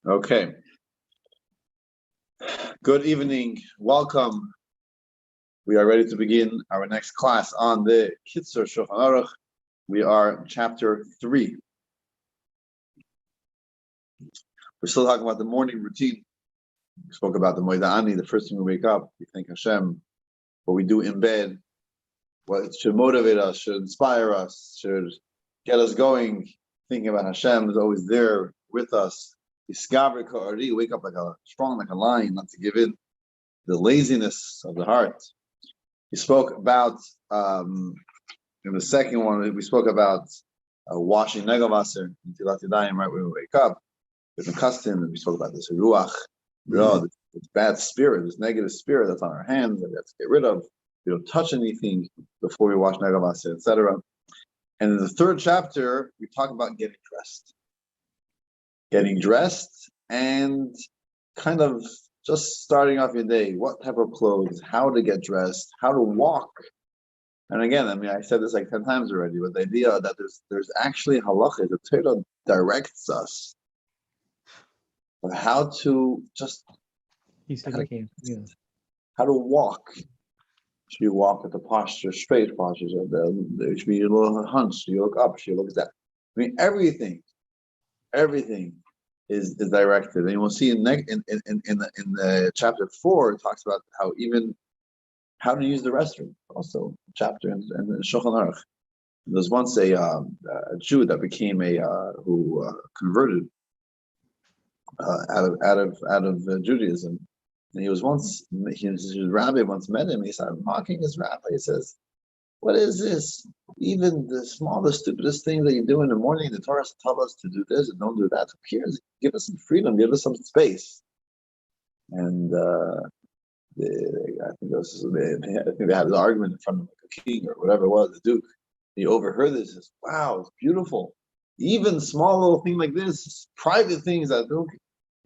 Okay. Good evening. Welcome. We are ready to begin our next class on the Kitzur Shulchan Aruch. We are chapter 3. We're still talking about the morning routine. We spoke about the Moeda'ani, the first thing we wake up, we thank Hashem. What we do in bed, what it should motivate us, should inspire us, should get us going. Thinking about Hashem is always there with us. Wake up strong like a lion, not to give in the laziness of the heart. We spoke about in the second one. We spoke about washing negavaser into Latidayim right when we wake up. With the custom, and we spoke about this ruach, this bad spirit, this negative spirit that's on our hands that we have to get rid of. We don't touch anything before we wash negavaser, etc. And in the third chapter, we talk about getting dressed. Getting dressed and kind of just starting off your day. What type of clothes, how to get dressed, how to walk. And again, I said this like 10 times already, but the idea that there's actually halacha, the Torah directs us on how to just how to walk. Should you walk with the posture, straight postures, or there should be a little hunch, you look up, you look down. Everything is directed, and you will see in the chapter 4 it talks about how to use the restroom. Also, chapter in Shulchan Aruch. There's once a Jew that became who converted out of Judaism, and his rabbi once met him. He started mocking his rabbi. He says, "What is this? Even the smallest, stupidest thing that you do in the morning, the Torah tells us to do this and don't do that. Who cares? Give us some freedom, give us some space." And I think they had an argument in front of a king or whatever it was, the duke. He overheard this. He says, "Wow, it's beautiful. Even small little thing like this, private things that do."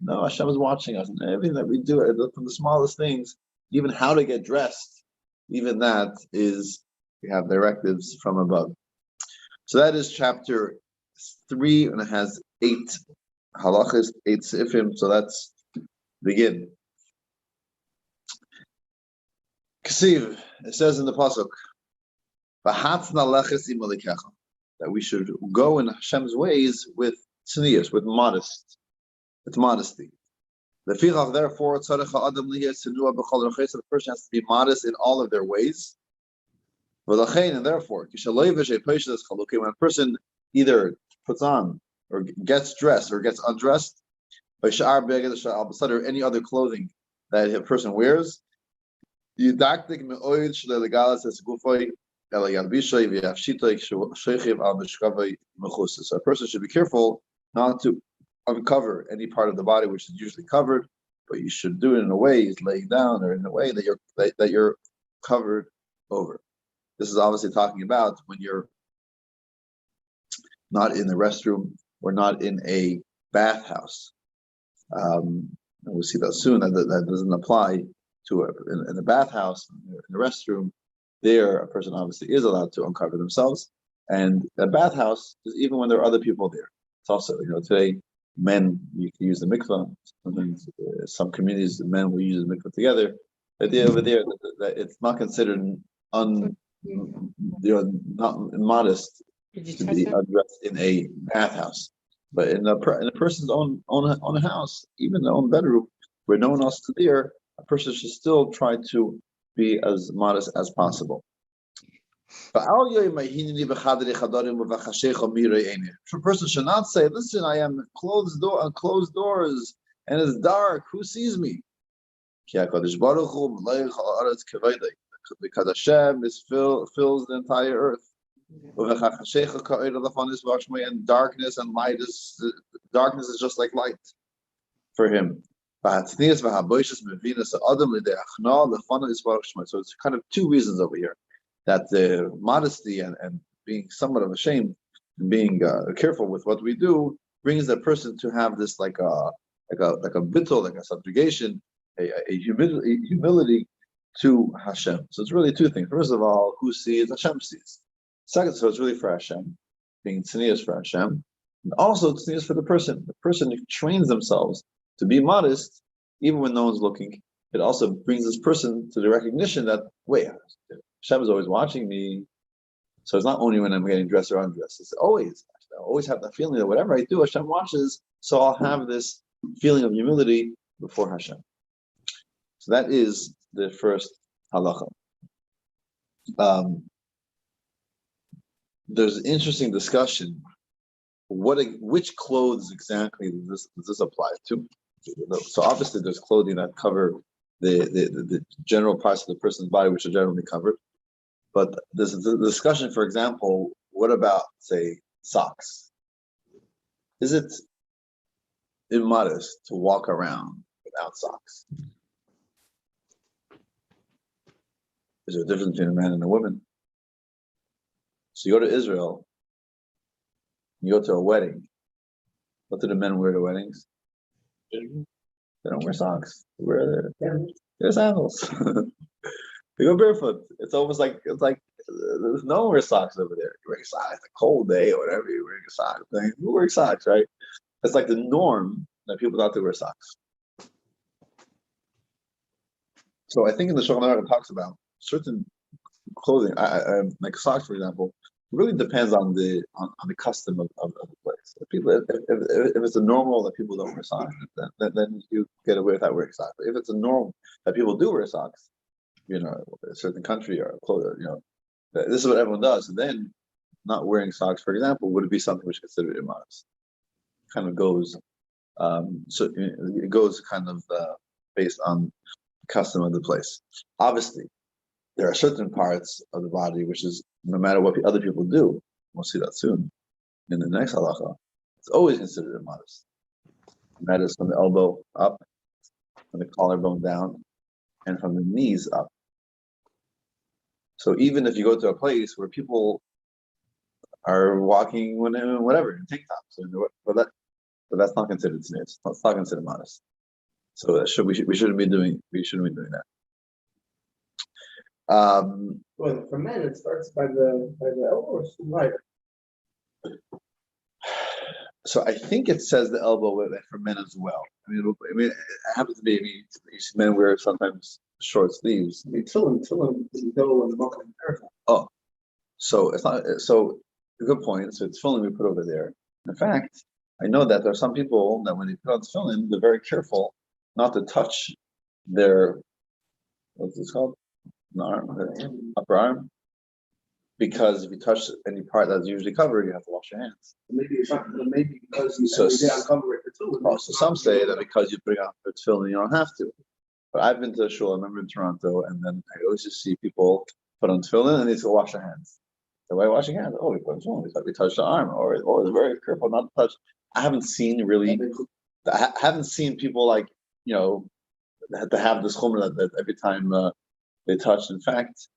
No, Hashem is watching us, and everything that we do, from the smallest things, even how to get dressed, even that is. We have directives from above. So that is chapter 3, and it has 8 halachas, 8 seifim. So let's begin. Kesiv, it says in the pasuk, that we should go in Hashem's ways with tznius, with modesty. Therefore, the person has to be modest in all of their ways. And therefore, when a person either puts on or gets dressed or gets undressed, or any other clothing that a person wears, so a person should be careful not to uncover any part of the body which is usually covered, but you should do it in a way he's laying down or in a way that you're covered over. This is obviously talking about when you're not in the restroom or not in a bathhouse. And we'll see that soon. That doesn't apply to in a bathhouse, in the restroom. There, a person obviously is allowed to uncover themselves. And a bathhouse is even when there are other people there. It's also, today, men, you can use the mikvah. Sometimes some communities, the men will use the mikvah together. The idea over there that it's not considered not modest to be undressed in a bathhouse, but in a person's own house, even their own bedroom, where no one else is there, a person should still try to be as modest as possible. A person should not say, "Listen, I am on closed doors, and it's dark. Who sees me?" Because Hashem fills the entire earth. And darkness and light darkness is just like light for him. So it's kind of 2 reasons over here. That the modesty and being somewhat of ashamed and being careful with what we do brings a person to have this like a bittul, like a subjugation, a humility to Hashem. So it's really 2 things. First of all, who sees? Hashem sees. Second, so it's really for Hashem, being tznius for Hashem. And also, it's news for the person. The person trains themselves to be modest, even when no one's looking. It also brings this person to the recognition that, wait, Hashem is always watching me. So it's not only when I'm getting dressed or undressed. It's always. I always have that feeling that whatever I do, Hashem watches. So I'll have this feeling of humility before Hashem. So that is the first halacha. There's an interesting discussion. Which clothes exactly does this apply to? So obviously there's clothing that cover the general parts of the person's body, which are generally covered. But there's a discussion, for example, what about, say, socks? Is it immodest to walk around without socks? Is there a difference between a man and a woman? So you go to Israel, you go to a wedding. What do the men wear to weddings? They don't wear socks. They wear their sandals. They go barefoot. It's almost like there's no one wears socks over there. You wear socks, it's a cold day or whatever. You're wearing a sock thing. Who wears socks, right? It's like the norm that people thought they wear socks. So I think in the Shulchan Aruch it talks about certain clothing, like socks, for example. It really depends on the custom of the place. If it's a normal that people don't wear socks, then you get away without wearing socks. But if it's a norm that people do wear socks, a certain country or clothing, this is what everyone does. And then not wearing socks, for example, would it be something which is considered immodest? Kind of goes, so it goes kind of based on custom of the place. Obviously, there are certain parts of the body which is, no matter what other people do, we'll see that soon in the next halacha, it's always considered immodest. And that is from the elbow up, from the collarbone down, and from the knees up. So even if you go to a place where people are walking whatever in tank tops, but that's not considered tznius. It's not considered modest. So we shouldn't be doing that. Well, for men, it starts by the elbow or wider. So I think it says the elbow for men as well. I mean, it happens to be. You see men wear sometimes short sleeves. Tillin is double in the book. Oh, so it's not. So good point. So it's tefillin we put over there. In fact, I know that there are some people that when they put on tefillin, they're very careful not to touch their, what's this called? An arm, upper arm. Because if you touch any part that's usually covered, you have to wash your hands. Maybe because you uncover it too. So some say that because you bring out the tefillin, you don't have to. But I've been to a shul, I remember in Toronto, and then I always just see people put on tefillin and they just go wash their hands. So why wash your hands? Oh, we put on tefillin, we touch the arm, or they're very careful not to touch. I haven't seen people like, to have this chumrah that every time they touch. In fact,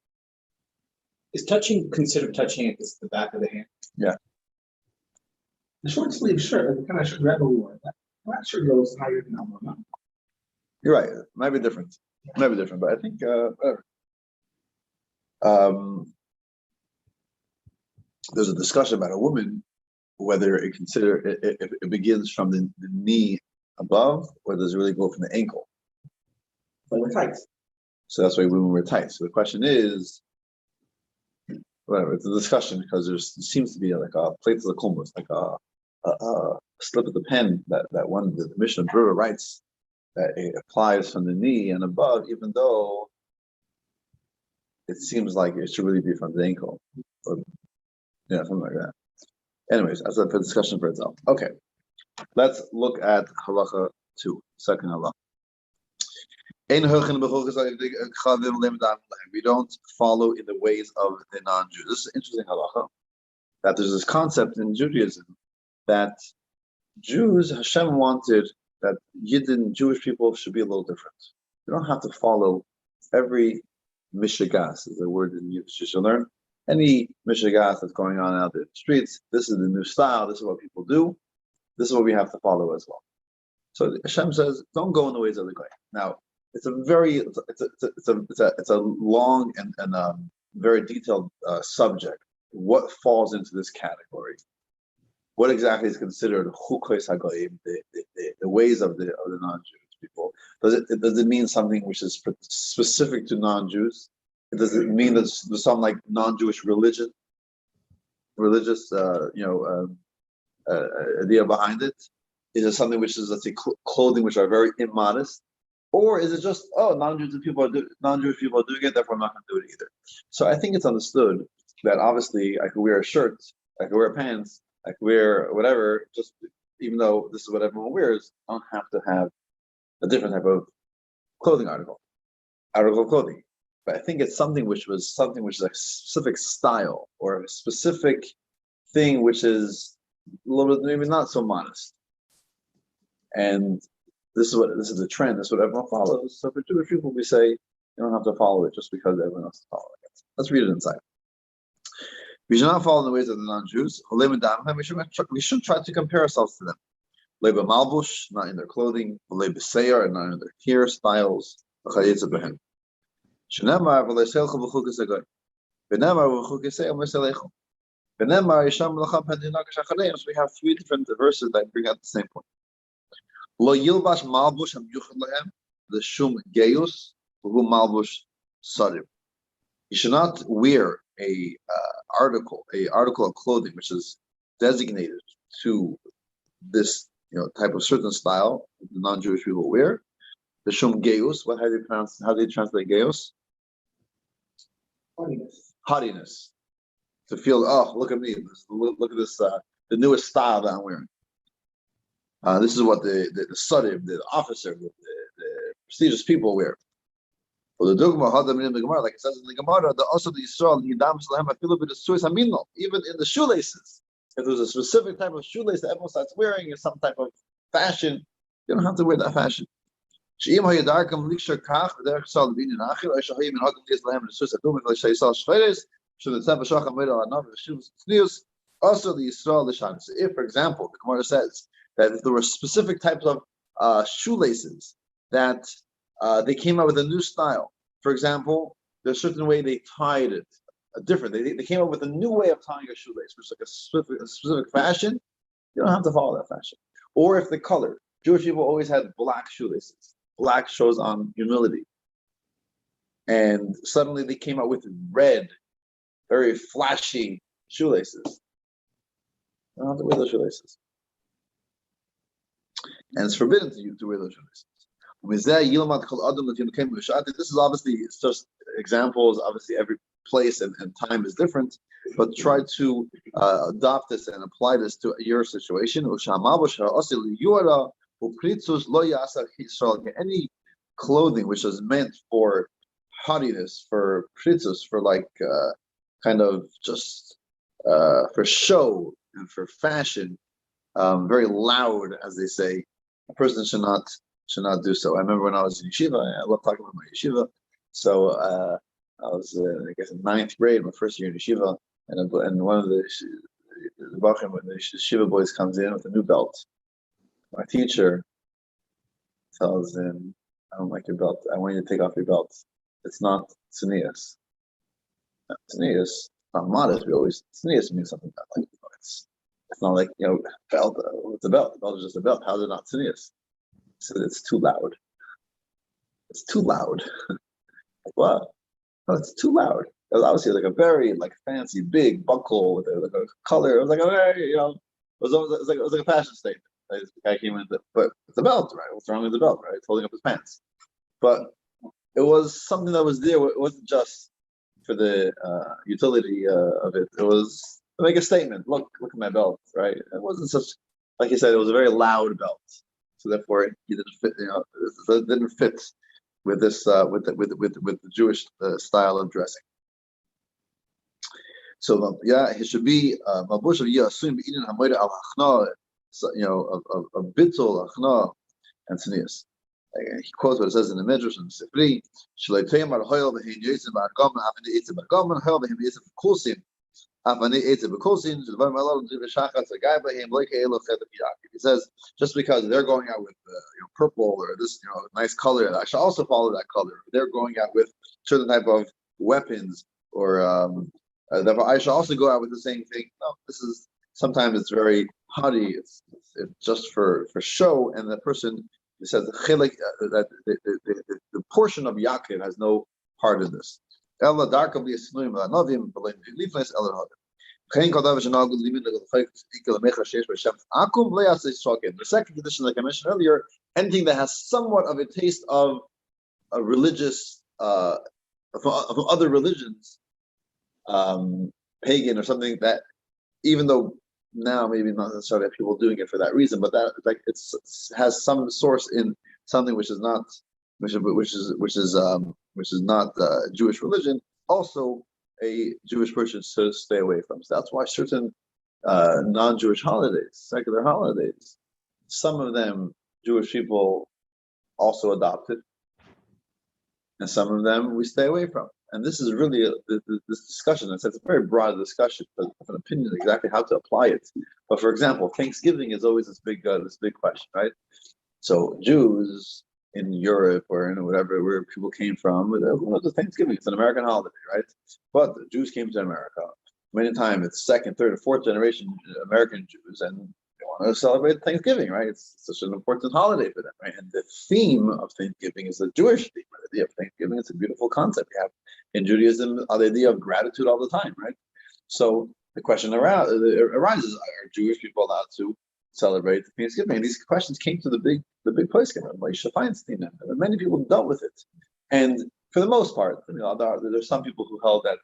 is touching considered touching it is the back of the hand? Yeah. The short sleeve shirt, the kind of shirt Rebbe wore, that shirt goes higher than elbow. No? You're right. It might be different. But I think whatever. There's a discussion about a woman whether it begins from the knee above or does it really go from the ankle. Like with tights. So that's why women wear tights. So the question is, whatever, it's a discussion because there seems to be like a plate of the kumras, like a slip of the pen that one the Mishnah Brura writes that it applies from the knee and above, even though it seems like it should really be from the ankle, or something like that. Anyways, that's a discussion for itself. Okay, let's look at halacha 2, second halacha. We don't follow in the ways of the non-Jews. This is an interesting halacha, that there's this concept in Judaism that Jews, Hashem wanted that Yidden, Jewish people, should be a little different. You don't have to follow every mishigas, is the word in Yiddish you should learn. Any mishigas that's going on out there in the streets, this is the new style, this is what people do, this is what we have to follow as well. So Hashem says, don't go in the ways of the Goy. Now, it's a long and very detailed subject. What falls into this category? what exactly is considered chukos hagoyim, the ways of the non-Jewish people? Does it mean something which is specific to non-Jews? Does it mean that there's some like non-Jewish religious idea behind it? Is it something which is, let's say, clothing which are very immodest, or is it just non-Jewish people are doing it, therefore I'm not going to do it either? So I think it's understood that obviously I could wear a shirt, I could wear pants, I could wear whatever, just even though this is what everyone wears, I don't have to have a different type of clothing article of clothing. But I think it's something which is a specific style or a specific thing which is a little bit maybe not so modest. And this is the trend. This is what everyone follows. So for Jewish people, we say you don't have to follow it just because everyone else is following it. Let's read it inside. We should not follow in the ways of the non-Jews. We shouldn't try to compare ourselves to them. Leba malbush, not in their clothing. Leba seyar, and not in their hairstyles. Shenamar v'leiselcha v'chukes hagoy. V'nemar v'chukes hagoy v'leiselcha. V'nemar yisham l'cham hadinakash achareim. So we have three different verses that bring out the same point. Lo yilbash malbush am yuchad lahem l'shum geyus v'hu malbush sarim. You should not wear a article of clothing which is designated to this type of certain style the non-Jewish people wear. The shum geus. How do you translate geus? Haughtiness. To feel, look at me. Look at this. The newest style that I'm wearing. This is what the sadim, the officer, the prestigious people wear. Well, the dogma hadam in the Gemara, like it says in the Gemara, the also the Yisrael yidam shlehem afilu b'desuis haminol. Even in the shoelaces, if there's a specific type of shoelace that everyone starts wearing, is some type of fashion, you don't have to wear that fashion. She'im hayadarkam liksher kach v'derech sal b'inin achir oishahayim in hadam liz lehem b'desuis hadum v'leishay yisrael shveres shul tzem b'shacham v'edal anav v'shuvus tznius. Also the Yisrael l'shan. So if, for example, the Gemara says that if there were specific types of shoelaces that they came out with a new style. For example, there's a certain way they tied it, different. They came up with a new way of tying a shoelace, which is like a specific fashion. You don't have to follow that fashion. Or if the color, Jewish people always had black shoelaces. Black shows on humility. And suddenly they came out with red, very flashy shoelaces. You don't have to wear those shoelaces. And it's forbidden to wear those shoelaces. This is obviously, it's just examples. Obviously, every place and time is different, but try to adopt this and apply this to your situation. Any clothing which is meant for haughtiness, for pritzus, for like kind of just for show and for fashion, very loud, as they say, a person should not do so. I remember when I was in yeshiva, I love talking about my yeshiva. So I was, I guess, in 9th grade, my first year in yeshiva, and one of the bachim, when the yeshiva boys comes in with a new belt, my teacher tells him, "I don't like your belt. I want you to take off your belt. It's not tznius. Tznius, not modest. Tznius means something like it's not like belt. It's a belt. The belt is just a belt. How's it not tznius?" Said it's too loud. It's too loud. Like, what? No, it's too loud. It was obviously like a very fancy big buckle with a color. It was like a very it was like a fashion statement. This guy came in, but it's a belt, right? What's wrong with the belt, right? It's holding up his pants. But it was something that was there. It wasn't just for the utility of it. It was to make a statement. Look at my belt, right? It wasn't such, like you said, it was a very loud belt. So therefore, it didn't fit. It didn't fit with this with the Jewish style of dressing. So it should be mabush of yasum beinin hamoida al hachna, of bittul hachna and tznius. He quotes what it says in the Midrash and the Sifri. Shlei teimar hoyel v'hein yitzim ba'argam avnei yitzim ba'argam hoyel v'hein yitzim b'kulsim. He says, just because they're going out with purple or this nice color, I should also follow that color. They're going out with certain type of weapons, or I should also go out with the same thing. No, this is sometimes it's very haughty. It's just for show, and the person says that the portion of Yaakov has no part in this. The second condition, like I mentioned earlier, anything that has somewhat of a taste of a religious, of other religions, pagan or something, that even though now maybe not necessarily people doing it for that reason, but that like it has some source in something which is not Jewish religion. Also, a Jewish person should stay away from. So that's why certain non-Jewish holidays, secular holidays, some of them Jewish people also adopted, and some of them we stay away from. And this is really this discussion. It's a very broad discussion, but I have an opinion exactly how to apply it. But for example, Thanksgiving is always this big question, right? So Jews in Europe or in whatever where people came from, Thanksgiving, it's an American holiday, right? But the Jews came to America. Many times it's second, third, or fourth generation American Jews, and they want to celebrate Thanksgiving, right? It's such an important holiday for them, right? And the theme of Thanksgiving is the Jewish theme. The idea of Thanksgiving, it's a beautiful concept. We have in Judaism the idea of gratitude all the time, right? So the question arises: are Jewish people allowed to celebrate Thanksgiving? And these questions came to the big place. Moshe Feinstein, and many people dealt with it. And for the most part, there's some people who held that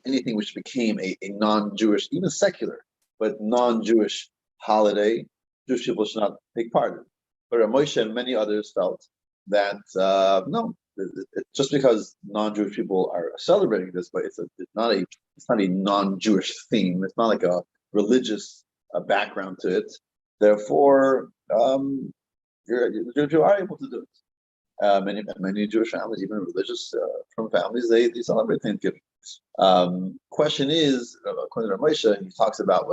anything which became a non-Jewish, even secular, but non-Jewish holiday, Jewish people should not take part in. But Moshe and many others felt that no, just because non-Jewish people are celebrating this, but it's not a non-Jewish theme. It's not like a religious background to it. Therefore, the Jews are able to do it. Many Jewish families, even religious from families, they celebrate Thanksgiving. Question is, according to Moshe, he talks about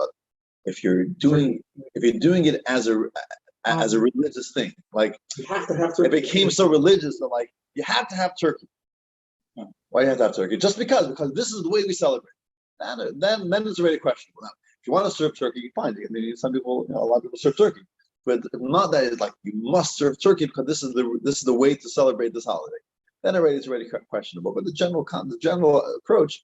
if you're doing it as a religious thing, like You have to have turkey. it became so religious that like you have to have turkey. Why do you have to have turkey? Just because this is the way we celebrate. Then it's already questionable. Now, if you want to serve turkey, fine. I mean, some people, a lot of people serve turkey, but not that it's like you must serve turkey because this is the way to celebrate this holiday. Then it's already questionable. But the general approach,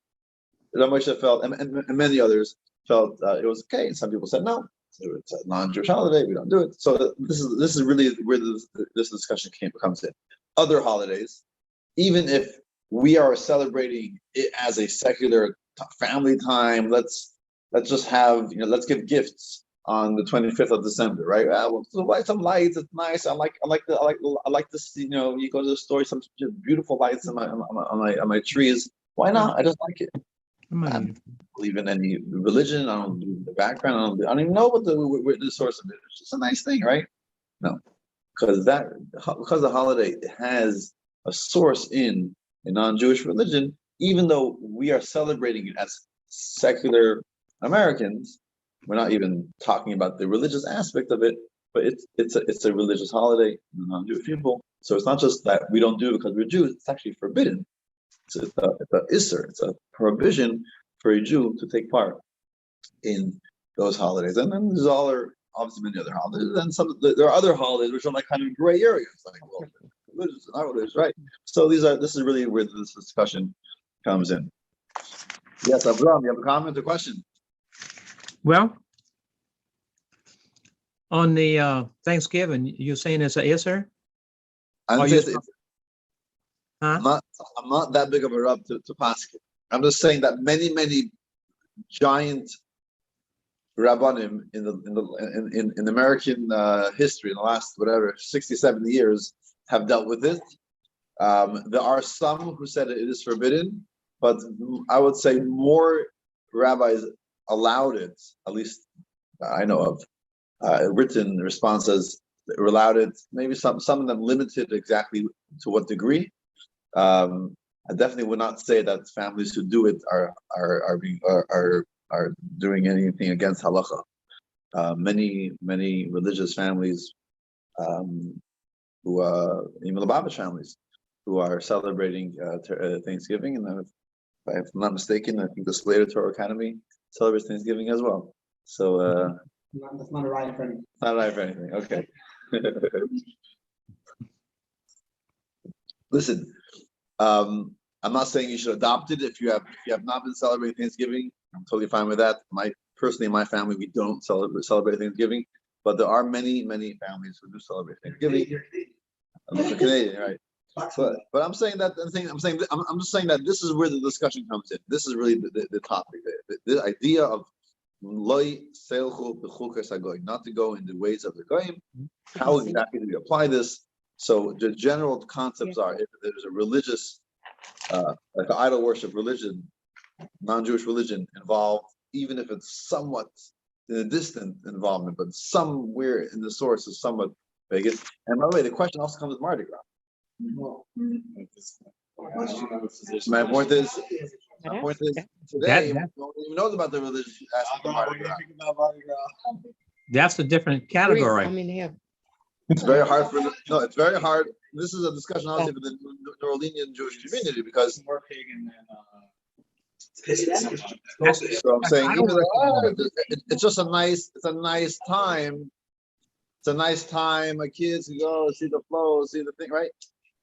Moshe felt, and many others felt it was okay. And some people said no, it's a non-Jewish holiday. We don't do it. So this is really where this discussion comes in. Other holidays, even if we are celebrating it as a secular family time, let's just have let's give gifts on the 25th of December, right? We'll light some lights. It's nice. I like this. You go to the store, some beautiful lights on my trees. Why not? I just like it. I don't believe in any religion. I don't believe in the background. I don't even know what the source of it is. It's just a nice thing, right? No, because the holiday has a source in a non-Jewish religion. Even though we are celebrating it as secular Americans, we're not even talking about the religious aspect of it, but it's a religious holiday for non-Jewish people. So it's not just that we don't do it because we're Jews, it's actually forbidden. It's a isser, it's a prohibition for a Jew to take part in those holidays. And then there's obviously many other holidays, and there are other holidays which are like kind of gray areas, like religious and not religious, right? So this is really where this discussion comes in. Yes, Abraham, you have a comment or question? Well, on the Thanksgiving, you're saying it's an isser? I'm not that big of a rub to Paskin. I'm just saying that many giant rabbanim in American history in the last 60, 70 years have dealt with it. There are some who said it is forbidden, but I would say more rabbis allowed it, at least I know of. Written responses allowed it. Maybe some of them limited exactly to what degree. I definitely would not say that families who do it are doing anything against halacha. Many religious families, who even Lubavitch families, who are celebrating Thanksgiving, and if I'm not mistaken, I think the Slater Torah Academy celebrates Thanksgiving as well. So That's not a right for anything. not right for anything. Okay. Listen, I'm not saying you should adopt it if you have not been celebrating Thanksgiving. I'm totally fine with that. Personally, in my family, we don't celebrate Thanksgiving, but there are many families who do celebrate Thanksgiving. You're Canadian. I'm also Canadian, right? But I'm saying that I'm just saying that this is where the discussion comes in. This is really the topic. The idea of loy seilchu b'chukas hagoyim, not to go in the ways of the goyim. How exactly do we apply this? So the general concepts are: if there's a religious, like an idol worship religion, non-Jewish religion involved, even if it's somewhat in a distant involvement, but somewhere in the source is somewhat pagan. And by the way, the question also comes with Mardi Gras. Well, My point is today, That- no one even knows about the religious aspect of Mardi Gras. That's a different category. They have. It's very hard it's very hard. This is a discussion obviously for the New Orleanian Jewish community because More pagan so I'm saying even though, it's just a nice time. It's a nice time. My kids can go see the flow, see the thing, right?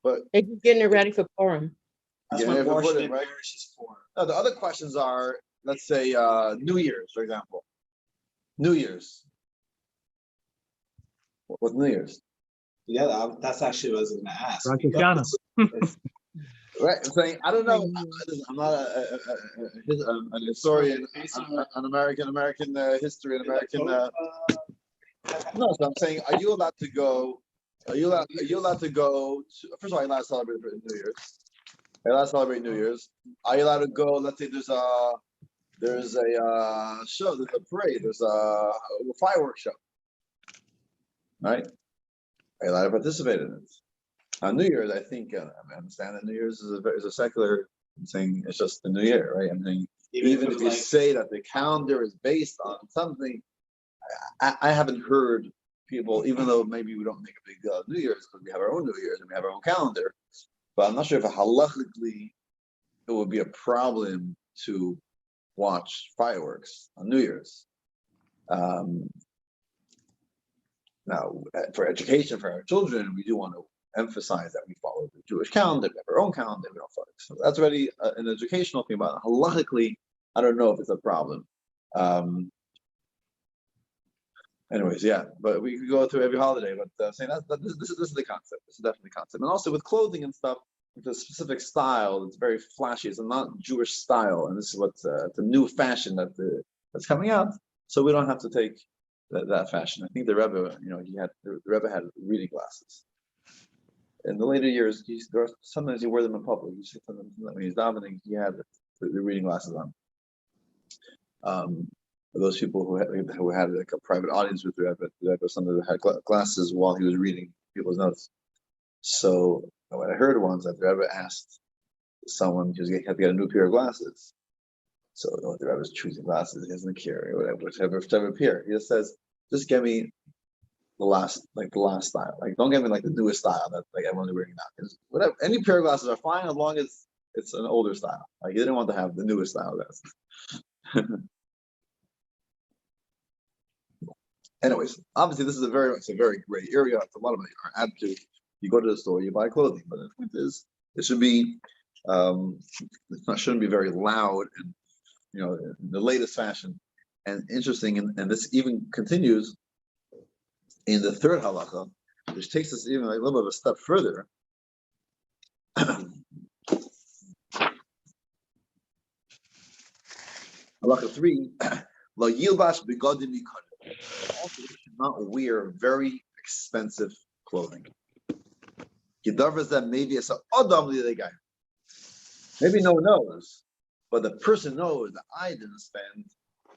But They're just getting it ready for Purim. That's Yeah, what if we put Washington it, right? Parish is for. no, the other questions are, let's say, New Year's, for example. New Year's. What's New Year's? Yeah, that's actually what I was going to ask. Rosh because Hashanah. Right, I'm saying I don't know. I'm not an historian on American history and American. No, so I'm saying, are you allowed to go? Are you allowed to go? First of all, are you allowed to celebrate New Year's? Are you allowed to celebrate New Year's? Are you allowed to go? Let's say there's a show, there's a parade, there's a fireworks show, right? Are you allowed to participate in it? On New Year's, I think I understand that New Year's is a secular. I'm saying it's just the New Year, right? I'm saying even if you say that the calendar is based on something, I haven't heard people, even though maybe we don't make a big deal of New Year's because we have our own New Year's and we have our own calendar, but I'm not sure if halachically it would be a problem to watch fireworks on New Year's. Now, for education for our children, we do want to emphasize that we follow the Jewish calendar, we have our own calendar, we don't follow. So that's already an educational thing, but halachically, I don't know if it's a problem. Anyways, yeah, but we could go through every holiday, but saying this is the concept. This is definitely the concept. And also with clothing and stuff, it's a specific style that's very flashy. It's a not Jewish style, and this is what's it's a new fashion that's coming out. So we don't have to take that fashion. I think the Rebbe, the Rebbe had reading glasses. In the later years, sometimes he wore them in public. When he's davening, he had the reading glasses on. For those people who had like a private audience with the Rebbe, somebody had glasses while he was reading people's notes. So what I heard once that the Rebbe asked someone, because he had to get a new pair of glasses. So the Rebbe was choosing glasses, he doesn't care, whichever pair. He just says, just get me the last style. Like, don't get me like the newest style that like everyone's wearing now. Whatever, any pair of glasses are fine as long as it's an older style. Like, he didn't want to have the newest style glasses. Anyways, obviously this is a very gray area. It's a lot of money. Our attitude, you go to the store, you buy clothing, but the point is, it should be, shouldn't be very loud and, in the latest fashion. And interesting, and this even continues in the third halacha, which takes us even like a little bit of a step further. Halacha 3, lo yilbash begodim yikadim. Also, should not wear very expensive clothing. That maybe it's a guy. Maybe no one knows, but the person knows that I didn't spend.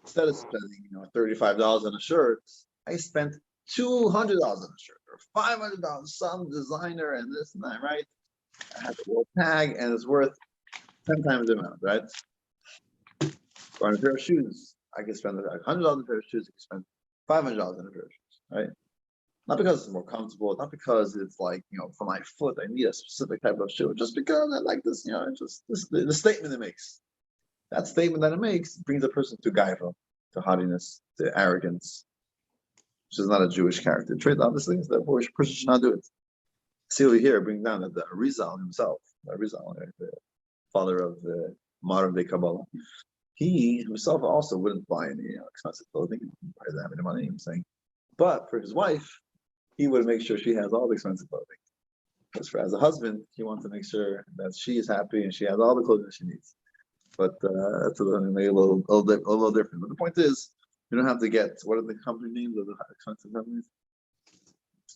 Instead of spending, $35 on a shirt, I spent $200 on a shirt or $500. Some designer and this and that, right? I had the little tag, and it's worth 10 times the amount, right? Or on a pair of shoes, I could spend $100 on a pair of shoes. I could spend $500 on a pair of shoes, right? Not because it's more comfortable, not because it's like, for my foot, I need a specific type of shoe, just because I like this, just the statement it makes. That statement that it makes brings a person to gaiva. to haughtiness, to arrogance, which is not a Jewish character trait, obviously, so therefore a person should not do it. See over here, bring down that the Arizal himself, the father of the modern day Kabbalah, he himself also wouldn't buy any expensive clothing, he wouldn't buy that many money, I'm saying. But for his wife, he would make sure she has all the expensive clothing. Because as a husband, he wants to make sure that she is happy and she has all the clothing that she needs. But that's a little different. But the point is, you don't have to get, what are the company names of the expensive companies?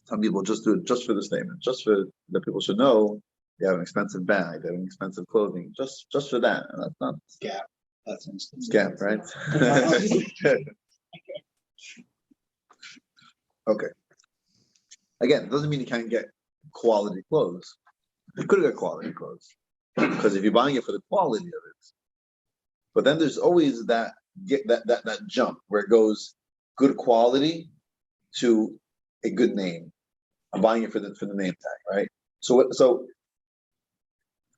Some people just do it just for the statement, just for that people should know you have an expensive bag, you have expensive clothing, just for that. And that's not Gap. That's an instance. Gap, right? Okay. Again, it doesn't mean you can't get quality clothes. You could get quality clothes because if you're buying it for the quality of it, but then there's always that jump where it goes good quality to a good name. I'm buying it for the name tag, right? So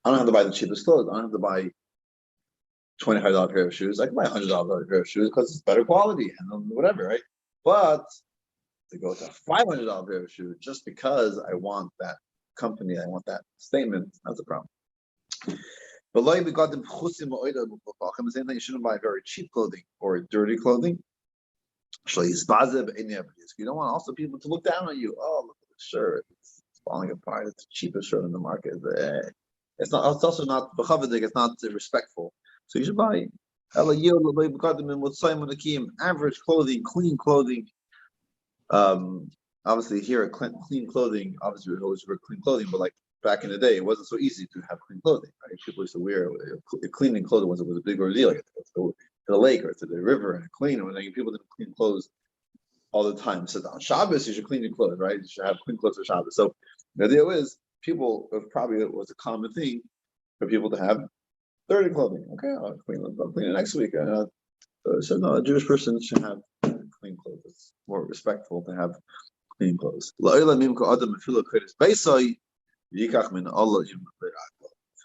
I don't have to buy the cheapest clothes. I don't have to buy $25 pair of shoes. I can buy $100 pair of shoes because it's better quality and whatever, right? But to go to a $500 pair of shoes just because I want that company, I want that statement, that's a problem. But like we got them, I'm saying that you shouldn't buy very cheap clothing or dirty clothing. You don't want also people to look down on you. Oh, look at the shirt, it's falling apart. It's the cheapest shirt in the market. It's not. It's also not. It's not respectful. So you should buy average clothing, clean clothing. Obviously here clean clothing. Obviously we always wear clean clothing, but like back in the day, it wasn't so easy to have clean clothing. Right? People used to wear cleaning clothing was a big ordeal. You had to go to the lake or to the river and clean. And people didn't clean clothes all the time. So on Shabbos, you should clean your clothes, right? You should have clean clothes for Shabbos. So the idea is it was a common thing for people to have dirty clothing. Okay, I'll clean it next week. So no, a Jewish person should have clean clothes. It's more respectful to have clean clothes.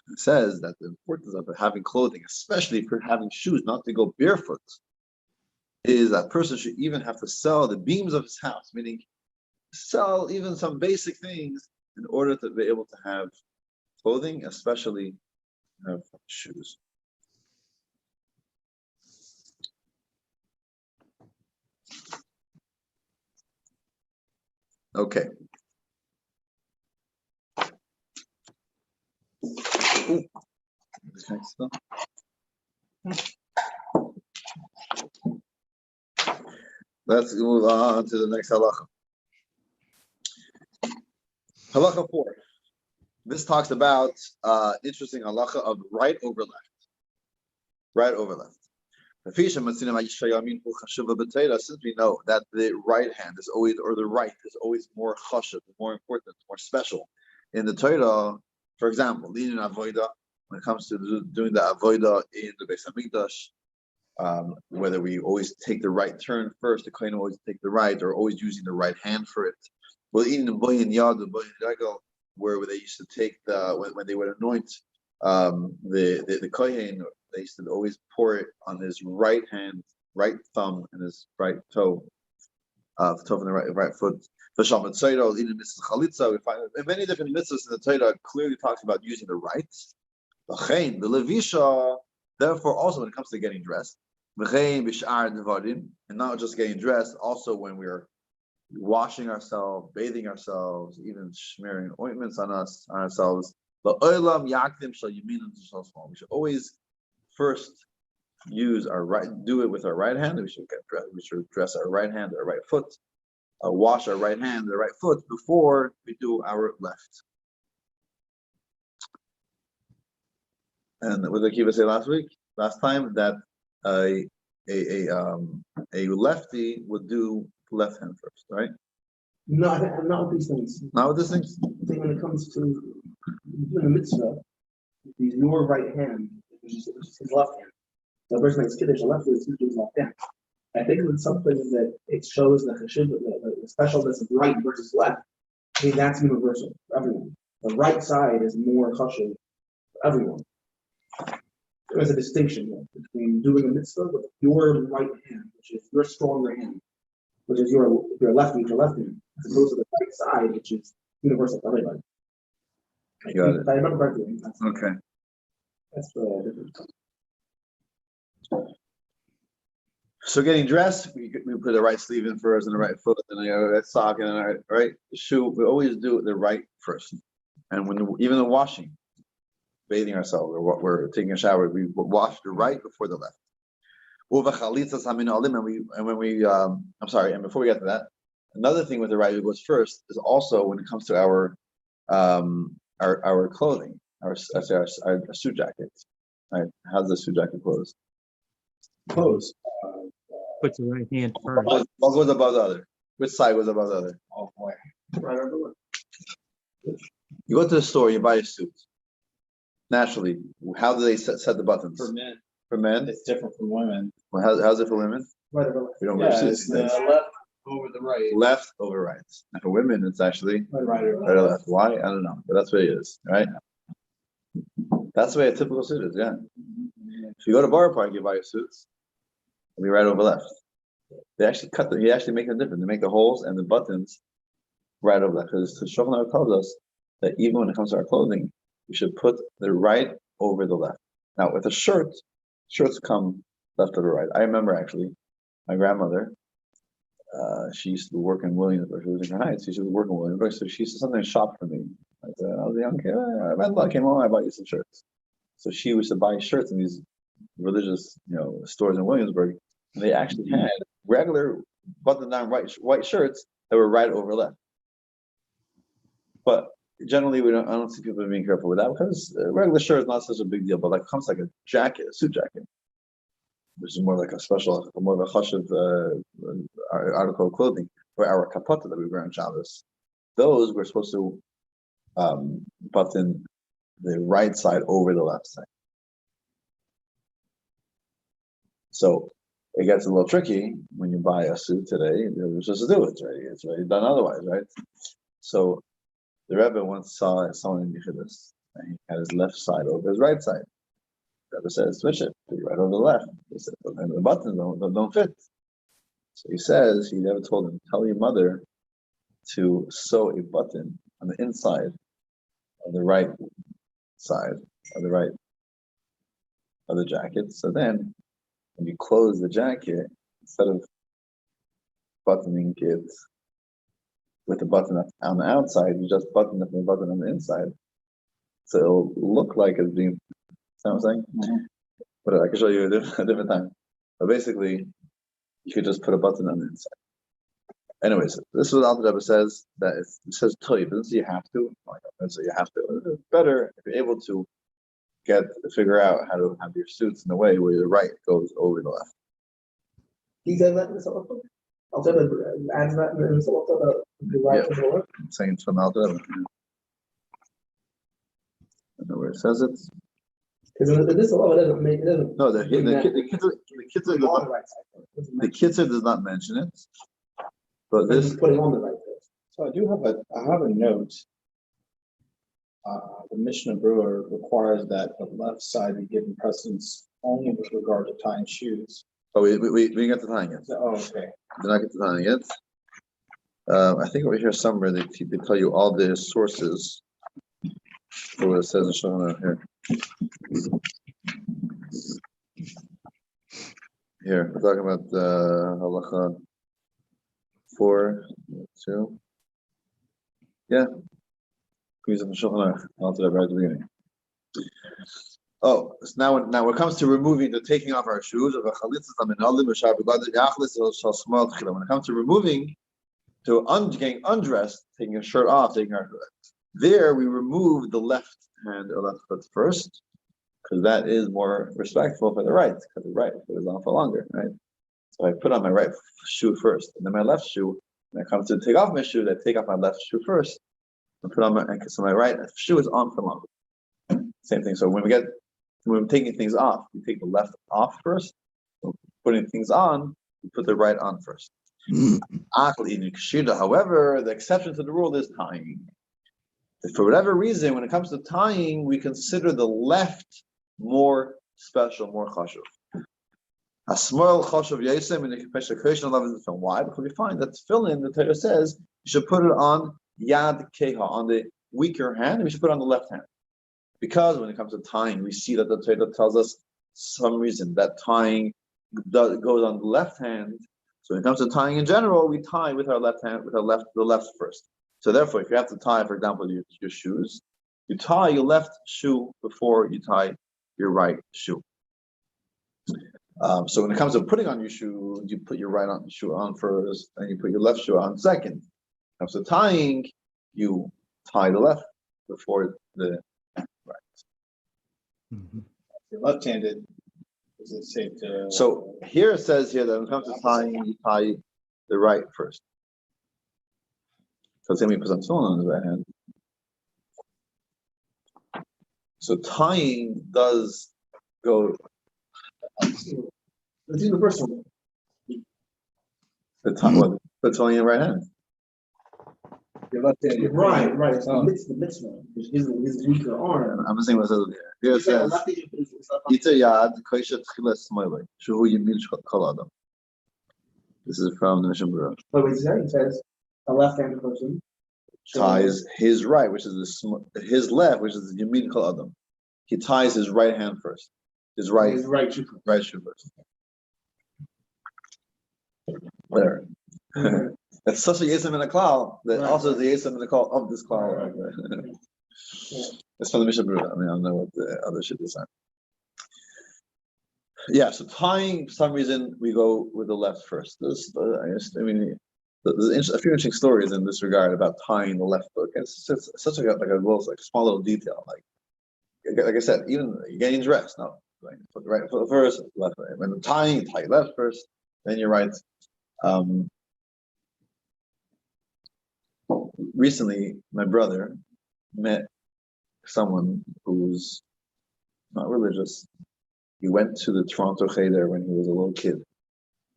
It says that the importance of having clothing, especially for having shoes, not to go barefoot, is that person should even have to sell the beams of his house, meaning sell even some basic things in order to be able to have clothing, especially have shoes. Okay. Ooh. Let's move on to the next halacha. Halacha 4. This talks about interesting halacha of right over left. Right over left. Since we know that the right hand is always, or the right is always more chashuv, more important, more special. In the Torah, for example, leading avodah, when it comes to doing the avodah in the Beis Hamikdash, whether we always take the right turn first, the kohen always take the right, or always using the right hand for it. Well, even in boyin yad, boyin regel, where they used to take when they would anoint the kohen, they used to always pour it on his right hand, right thumb, and his right toe, toe on the right foot. We find in many different mitzvahs in the Torah clearly talks about using the right. Therefore, also when it comes to getting dressed, and not just getting dressed, also when we're washing ourselves, bathing ourselves, even smearing ointments on ourselves. We should always first use our right, do it with our right hand. We should dress our right hand, our right foot, wash our right hand, the right foot before we do our left. And what did Akiva say last time, that a lefty would do left hand first, right? No, not with these things. Not with these things? I think when it comes to doing a mitzvah, your right hand, which is his left hand. The person makes kiddush, the left hand is his left hand. I think in some places that it shows the cheshivah, the specialness of right versus left. I think that's universal for everyone. The right side is more chashuv for everyone. There's a distinction here between doing a mitzvah with your right hand, which is your stronger hand, which is your left hand, as opposed to the right side, which is universal for everybody. Got it. If I remember correctly, Okay. that's different. So getting dressed, we put the right sleeve in first and the right foot, and the right sock and the right shoe. We always do the right first. And even the washing, bathing ourselves, or what we're taking a shower, we wash the right before the left. And before we get to that, another thing with the right that goes first is also when it comes to our clothing, our suit jackets. Right? How's the suit jacket closed? Close. Put the right hand first. What goes above the other? Which side goes above the other? Oh boy. Right over the left. You go to the store, you buy a suit. Naturally, how do they set the buttons? For men, For men? it's different from women. Well, how's it for women? Right over the left. We don't wear Yeah, suits it's these days. left over the right. Left over right. And for women, it's actually Right over right or left. Why? I don't know, but that's what it is, right? That's the way a typical suit is, yeah. If you go to Bar Park, you buy your suits, it'll be right over left. They actually you actually make them different. They make the holes and the buttons right over left. Because the Shulchan Aruch tells us that even when it comes to our clothing, we should put the right over the left. Now, with a shirt, shirts come left over right. I remember actually, my grandmother, she used to work in Williamsburg. She was in her Heights. She used to work in Williamsburg, so she used to sometimes shop for me. I was a young kid. I came home, I bought you some shirts. So she used to buy shirts in these religious, stores in Williamsburg. And they actually had regular button-down white shirts that were right over left. But generally, I don't see people being careful with that because a regular shirt is not such a big deal. But like it comes like a jacket, a suit jacket, which is more like more of a chashuv article of clothing, or our kapota that we wear on Shabbos. Those we're supposed to button the right side over the left side. So it gets a little tricky when you buy a suit today. You're supposed to do it, right? It's already done otherwise, right? So the Rebbe once saw someone in Yechidus, and he had his left side over his right side. The Rebbe said, switch it, put it right over the left. He said, and the buttons don't fit. So he says, he never told him, tell your mother to sew a button on the inside of the right side of the right of the jacket. So then when you close the jacket, instead of buttoning it with the button on the outside, you just button it with the button on the inside. So it'll look like it's being, you know what I'm saying? Mm-hmm. But I can show you a different time. But basically, you could just put a button on the inside. Anyways, this is what Alter Rebbe says, that it says to you, but doesn't say you have to. So you have to. It's better if you're able to figure out how to have your suits in a way where the right goes over the left. He said that in the Halacha. Alter Rebbe adds that in the Halacha, the right Yeah. over the left. I'm saying it's from Alter Rebbe. I don't know where it says it. Because in this Halacha, it doesn't make it doesn't. No, the Kitzur does not mention it. But This this, is putting on the right first. So I have a note. The Mishnah Brewer requires that the left side be given precedence only with regard to tying shoes. we didn't get to tying it. Oh, okay. Did not get to tying it. I think over here somewhere they tell you all the sources for what it says in Shulchan Aruch here. Here, we're talking about Halacha 4:2. Yeah. Right at the beginning. Oh, so now when it comes to removing the taking off our shoes, when it comes to removing, getting undressed, taking a shirt off, there we remove the left hand or left foot first, because that is more respectful for the right, because the right foot is on for longer, right? So I put on my right shoe first, and then my left shoe. When it comes to take off my shoe, I take off my left shoe first. Put on my right shoe is on for longer. Same thing. So when we're taking things off, we take the left off first. So putting things on, we put the right on first. However, the exception to the rule is tying. If for whatever reason, when it comes to tying, we consider the left more special, more chashuv. A small chashuv yesem in the confession love is from. Why? Because we find that tefillin, the Torah says, you should put it on yad keha, on the weaker hand, and we should put it on the left hand. Because when it comes to tying, we see that the Torah tells us some reason that tying goes on the left hand. So when it comes to tying in general, we tie with our left hand, with the left first. So therefore, if you have to tie, for example, your shoes, you tie your left shoe before you tie your right shoe. So when it comes to putting on your shoe, you put your right shoe on first, and you put your left shoe on second. When it comes to tying, you tie the left before the right. Mhm. If you're left-handed, is it safe to? So here it says here that when it comes to tying, you tie the right first. Because then we put some tefillin on his right hand. So tying does go. Let's do the first one. The tefillin in the right hand. You're left-handed. Right. It's Oh. the mitzvah. His weaker arm. I'm saying what it says here. Here it says, "Iter yad koishet tchilas smoilei, shehu yamin kol adam." This is from the Mishnah Berurah. But it says a left-handed person Ties his right, which is his left, which is the yamin kol adam. He ties his right hand first. His right shoe. right shoe first. Whatever. That's such a yesem in a klal that Right. also is the yesem in the call of this klal. Right. It's from the Mishnah Berurah. I mean, I don't know what the other shit is. Yeah, so tying, for some reason, we go with the left first. There's a few interesting stories in this regard about tying the left foot. It's such a little, small little detail. Like I said, even getting dressed, no, put the right foot first, left foot. When tying, tie left first, then you're right. Recently, my brother met someone who's not religious. He went to the Toronto Cheder when he was a little kid.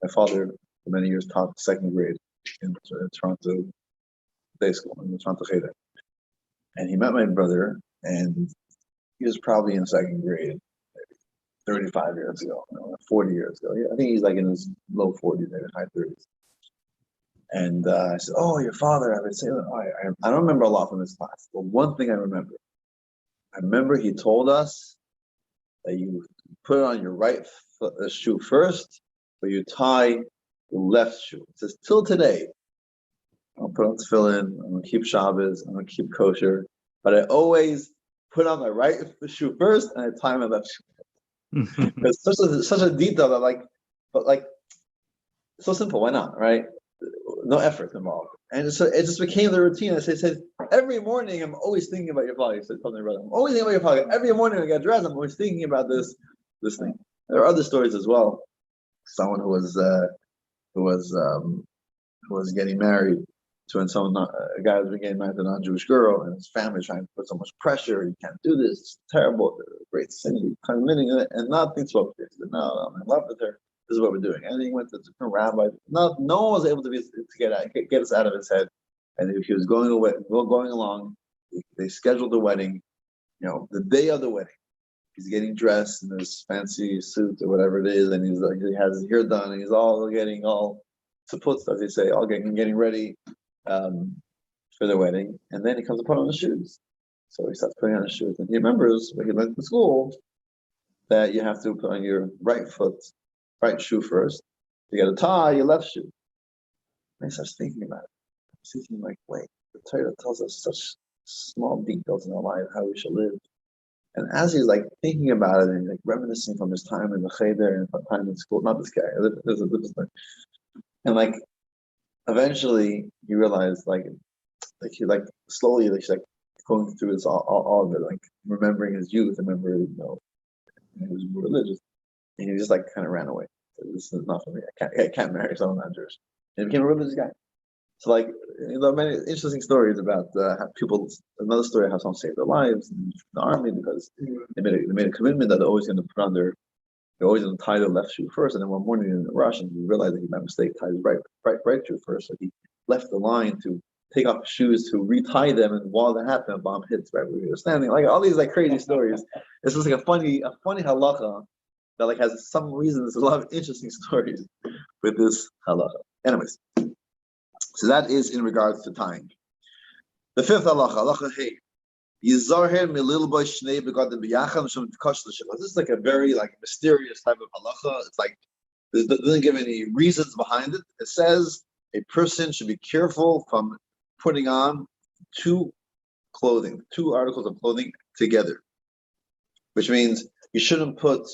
My father, for many years, taught second grade in Toronto day school, in the Toronto Cheder. And he met my brother, and he was probably in second grade, maybe 35 years ago, 40 years ago. Yeah, I think he's like in his low 40s, maybe high 30s. And I said, "Oh, your father." I would say, I don't remember a lot from his class, but one thing I remember he told us that you put on your right shoe first, but you tie the left shoe. It says, till today, I'll put on tefillin, I'm going to keep Shabbos, I'm going to keep kosher, but I always put on my right shoe first and I tie my left shoe. It's such a detail that it's so simple, why not, right? No effort involved. And so it just became the routine. I said, every morning I'm always thinking about your father. He said, I'm always thinking about your father. Every morning when I get dressed, I'm always thinking about this thing. There are other stories as well. Someone who was getting married to a guy was getting married to a non-Jewish girl, and his family trying to put so much pressure. You can't do this. It's terrible. Great sin. You can't admitting it, and nothing spoke to him. He said, "No, I'm in love with her. This is what we're doing." And he went to different rabbis. No one was able to get us out of his head. And if he was going along, they scheduled the wedding. The day of the wedding, he's getting dressed in his fancy suit or whatever it is, and he has his hair done, and he's all getting all kaput, as they say, all getting ready for the wedding. And then he comes to put on his shoes. So he starts putting on his shoes, and he remembers when he went to school that you have to put on your right shoe first. You got to tie your left shoe. And he starts thinking about it. He's thinking wait, the Torah tells us such small details in our life, how we should live. And as he's thinking about it and reminiscing from his time in the Cheder and time in school, not this guy, there's a different thing. And eventually he realized he slowly going through this all of it, remembering his youth, remembering he was religious, and he just kind of ran away. So, this is not for me. I can't marry someone not Jewish. And he became a religious guy. So many interesting stories about how people. Another story how someone saved their lives in the army because they made a commitment that they're always going to put on they're always going to tie their left shoe first, and then one morning in a rush, and he realized that he by mistake tied his right shoe first, so he left the line to take off shoes to retie them, and while that happened, a bomb hits. Right, we were standing like all these like crazy stories. It's just like a funny halacha that like has some reason. There's a lot of interesting stories with this halacha. Anyways, so that is in regards to tying. The fifth halacha hey. This is like a very like mysterious type of halacha. It's like it doesn't give any reasons behind it. It says a person should be careful from putting on two articles of clothing together, which means you shouldn't put.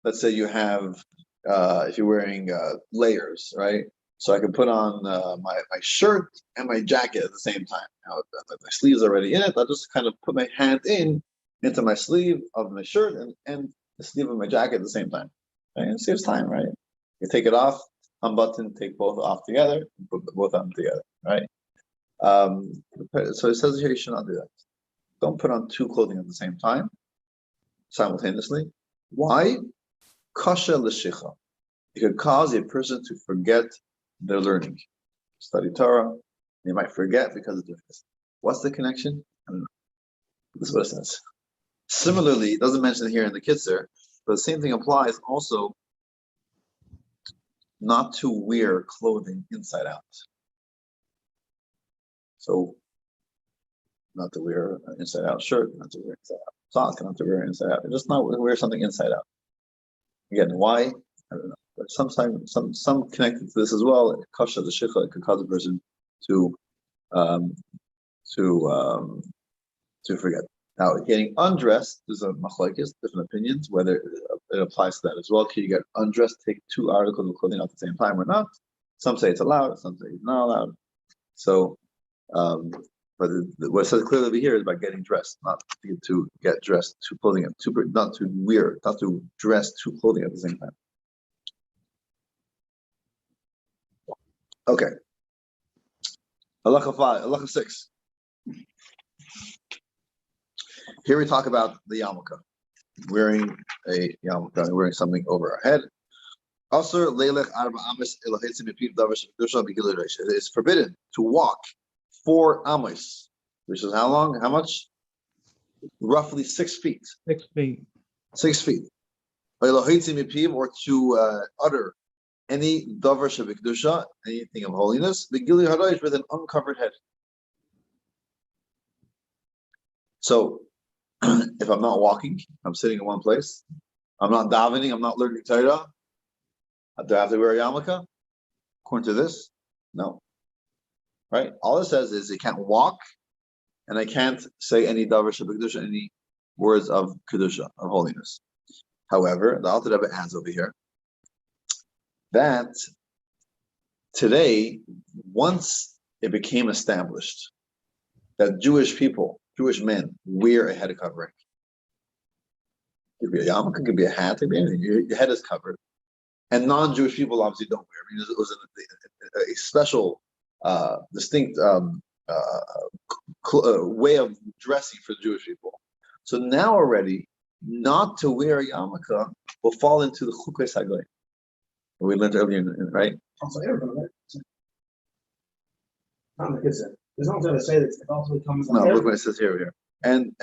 Let's say you have, if you're wearing layers, right? So I can put on my shirt and my jacket at the same time. Now, my sleeve's already in it. I'll just kind of put my hand into my sleeve of my shirt and the sleeve of my jacket at the same time. Right? It saves time, right? You take it off, unbutton, take both off together, and put both of them together, right? So it says here you should not do that. Don't put on two clothing at the same time, simultaneously. Why? Kasha l'shicha. It could cause a person to forget their learning. Study Torah, they might forget because of doing this. What's the connection? I don't know. This is what it says. Similarly, it doesn't mention it here in the Kitzur, but the same thing applies also not to wear clothing inside out. So, not to wear an inside out shirt, not to wear inside out sock, not to wear inside out. Just not wear something inside out. Again, why? I don't know. But sometimes some connected to this as well. Kasha the shikha, it could cause a person to forget. Now, getting undressed, there's a machlokes, different opinions whether it applies to that as well. Can you get undressed, take two articles of clothing at the same time or not? Some say it's allowed, some say it's not allowed. So, but what it says clearly over here is about getting dressed, not to get dressed, two clothing, not to dress two clothing at the same time. Okay. Halacha 6. Here we talk about the yarmulke, wearing a yarmulke, wearing something over our head. It is forbidden to walk 4 amos, which is how long? How much? Roughly 6 feet. 6 feet. 6 feet. Or to utter any davar shebekdusha, anything of holiness, with an uncovered head. So, if I'm not walking, I'm sitting in one place, I'm not davening, I'm not learning Torah, do I have to wear a yarmulke? According to this, no. Right? All it says is you can't walk, and I can't say any davar shebekdusha, any words of kedusha, of holiness. However, the Alter Rebbe adds over here that today, once it became established that Jewish men wear a head covering, it could be a yarmulke, it could be a hat, it could be anything. Your head is covered, and non-Jewish people obviously don't wear. I mean, it was a special, distinct way of dressing for Jewish people. So now already, not to wear a yarmulke will fall into the chukos hagoy. We learned earlier, right? Also, everybody, right? Not in the Kitzur. There's no going to say that it also comes. No, look what it says here. And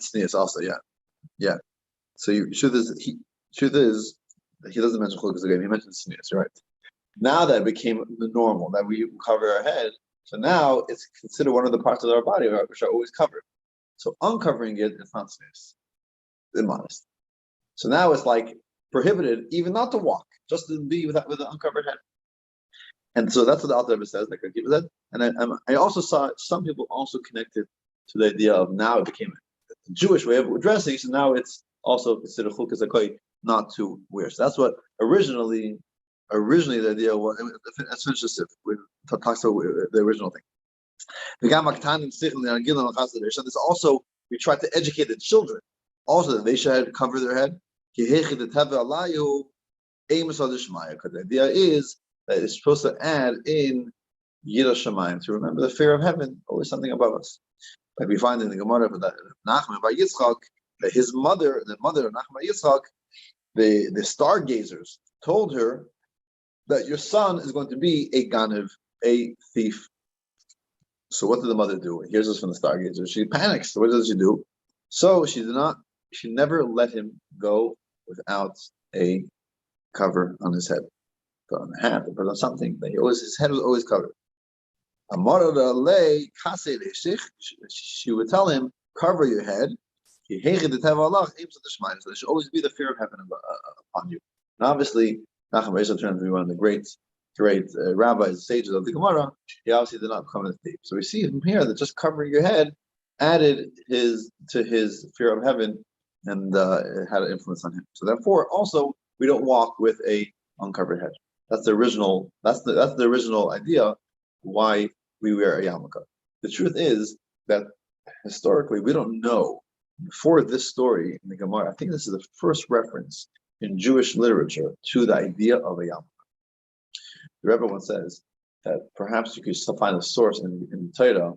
sneeze also, yeah. So truth is he doesn't mention chukos hagoy. He mentions sneeze, right? Now that it became the normal that we cover our head, so now it's considered one of the parts of our body which are always covered. So uncovering it is not sneeze, immodest. So now it's like prohibited even not to walk, just to be with an uncovered head. And so that's what the Alter Rebbe says, like I keep that. And I also saw some people also connected to the idea of now it became a Jewish way of dressing, so now it's also considered chukos hagoy not to wear. So that's what originally the idea was. Let's finish this. We talks about the original thing. There's also, we try to educate the children also that they should cover their head. Because the idea is that it's supposed to add in Yiras Shamayim, to remember the fear of heaven, always something above us. Like we find in the Gemara that Nachman bar Yitzchak, that the mother of Nachman bar Yitzchak, the stargazers told her that your son is going to be a ganev, a thief. So what did the mother do? Here's this from the Stargazer. She panics. What does she do? So she never let him go without a cover on his head. Put on a hat, put on something. His head was always covered. She would tell him, cover your head. So there should always be the fear of heaven upon you. And obviously, Nachum Beis turned to be one of the great rabbis, sages of the Gemara. He obviously did not become a thief. So we see from here that just covering your head added to his fear of heaven, and it had an influence on him. So therefore, also we don't walk with a uncovered head. That's the original. That's the original idea why we wear a yarmulke. The truth is that historically we don't know. Before this story in the Gemara, I think this is the first reference in Jewish literature to the idea of a yarmulke. The Rebbe once says that perhaps you could still find a source in the Torah.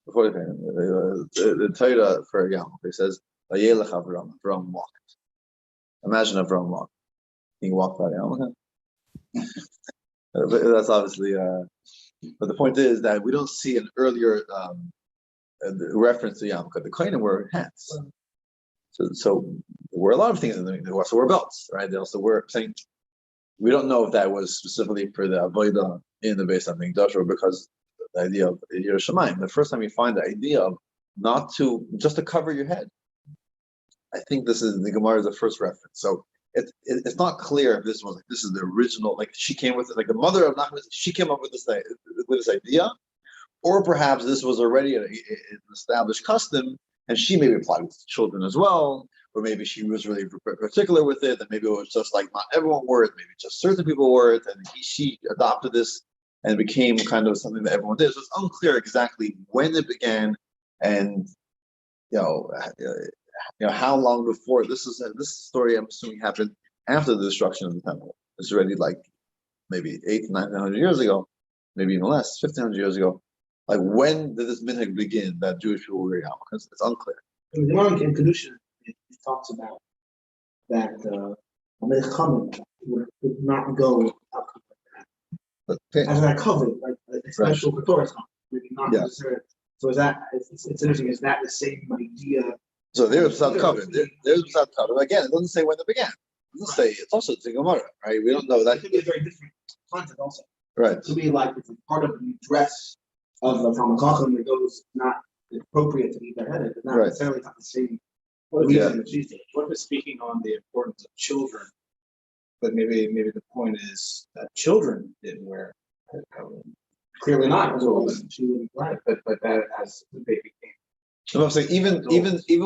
Before the Torah for a yarmulke, it says, "Vayelech Avram." Avram walked. Imagine Avram walked. He walked by yarmulke. That's obviously. But the point is that we don't see an earlier reference to yarmulke. The kohanim wear hats. So there were a lot of things in the. They also wore belts, right? They also were saying. We don't know if that was specifically for the avodah in the Beis Hamikdash or because the idea of Yerushalayim. The first time you find the idea of just to cover your head. I think this is the Gemara is the first reference. So it's not clear if this is the original. Like she came with it, like the mother of Nachman. She came up with this idea, or perhaps this was already an established custom, and she maybe applied with children as well. Or maybe she was really particular with it, and maybe it was just like not everyone wore it, maybe just certain people wore it, and she adopted this and it became kind of something that everyone did. So it's unclear exactly when it began, and how long before. This story I'm assuming happened after the destruction of the temple. It's already like maybe 800 to 900 years ago, maybe even less, 1,500 years ago. Like when did this minhag begin that Jewish people were yarmulke? Because it's unclear. In the Gemara in Kedusha, it talks about that a melech would not go without Okay. as that covered, like a special Torah, maybe not necessarily. So is that it's interesting? Is that the same idea? So there's without cover. There's without cover. Again, it doesn't say when it began. It doesn't say. It's also the Gemara, right? We don't know that. It could be a very different content also. Right. It could be like it's a part of the dress of the Talmud Chacham that goes not appropriate to be beheaded, but not necessarily not the same. Reason that she's doing. What was speaking on the importance of children, but maybe the point is that children didn't wear head covering. Clearly not. She wouldn't wear it. But that as the baby came. So I'm saying even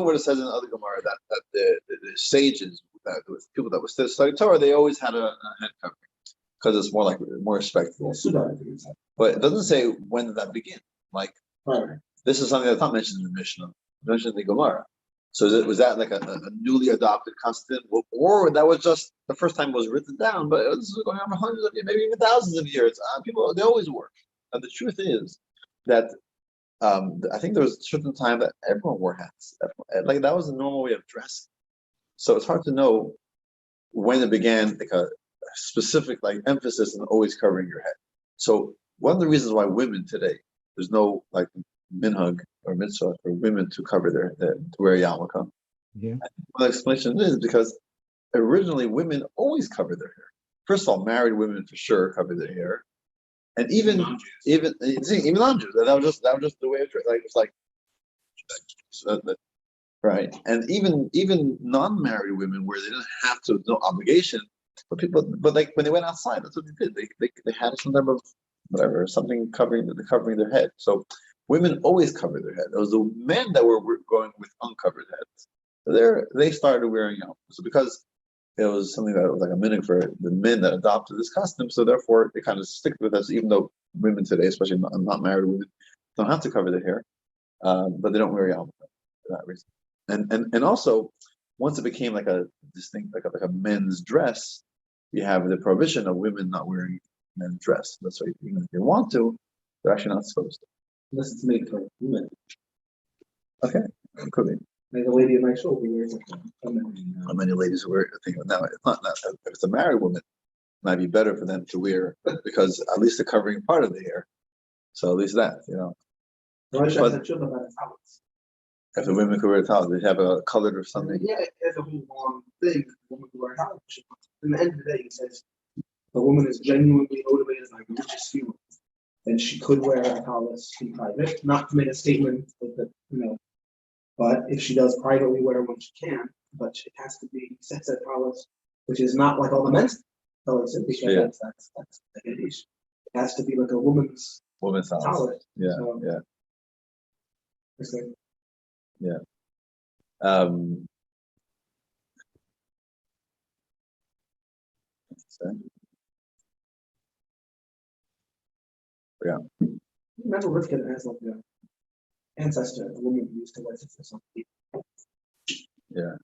what it says in other Gemara that the sages, that people that were studying Torah, they always had a head covering because it's more respectful. But it doesn't say when did that begin. Like this is something that's not mentioned in the Mishnah, mentioned in the Gemara. So was that like a newly adopted custom, or that was just the first time it was written down? But this is going on for hundreds of years, maybe even thousands of years. People, they always work. And the truth is that I think there was a certain time that everyone wore hats. Like that was the normal way of dressing. So it's hard to know when it began, like a specific emphasis on always covering your head. So one of the reasons why women today, there's no minhag or mitzvah for women to cover to wear a yarmulke. Yeah. One explanation is because originally women always covered their hair. First of all, married women for sure covered their hair, and even non-Jews. That was just the way of right. And even non-married women, where they didn't have to, no obligation, but when they went outside, that's what they did. They had some type of whatever, something covering their head. So women always covered their head. It was the men that were going with uncovered heads. So they started wearing out. So because it was something that was like a minhag for the men that adopted this custom, so therefore they kind of stick with us, even though women today, especially not married women, don't have to cover their hair, but they don't wear yarmulke for that reason. And also, once it became like a distinct, like a men's dress, you have the prohibition of women not wearing men's dress. That's why even if they want to, they're actually not supposed to. Unless it's made for women. Okay, could be. Like a lady in my shoulder wears How many ladies wear? I think now it's not that. If it's a married woman, it might be better for them to wear because at least they're covering part of the hair. So at least that, Why should I But- say children about talents? if the women could wear towels, they have a colored or something. Yeah, it's a whole long thing. The woman can wear a talent. In the end of the day, it says the woman is genuinely motivated by religious feelings, then she could wear a tallis in private, not to make a statement with the. But if she does privately wear one, she can. But it has to be sets at tallis, which is not like all the men's tallis, because Yeah. that's the issue. It has to be like a woman's Women's towels. tallis. Yeah, So, yeah. it's like, So, Remember Rivka has like the ancestor, a woman who used to work for something. Yeah.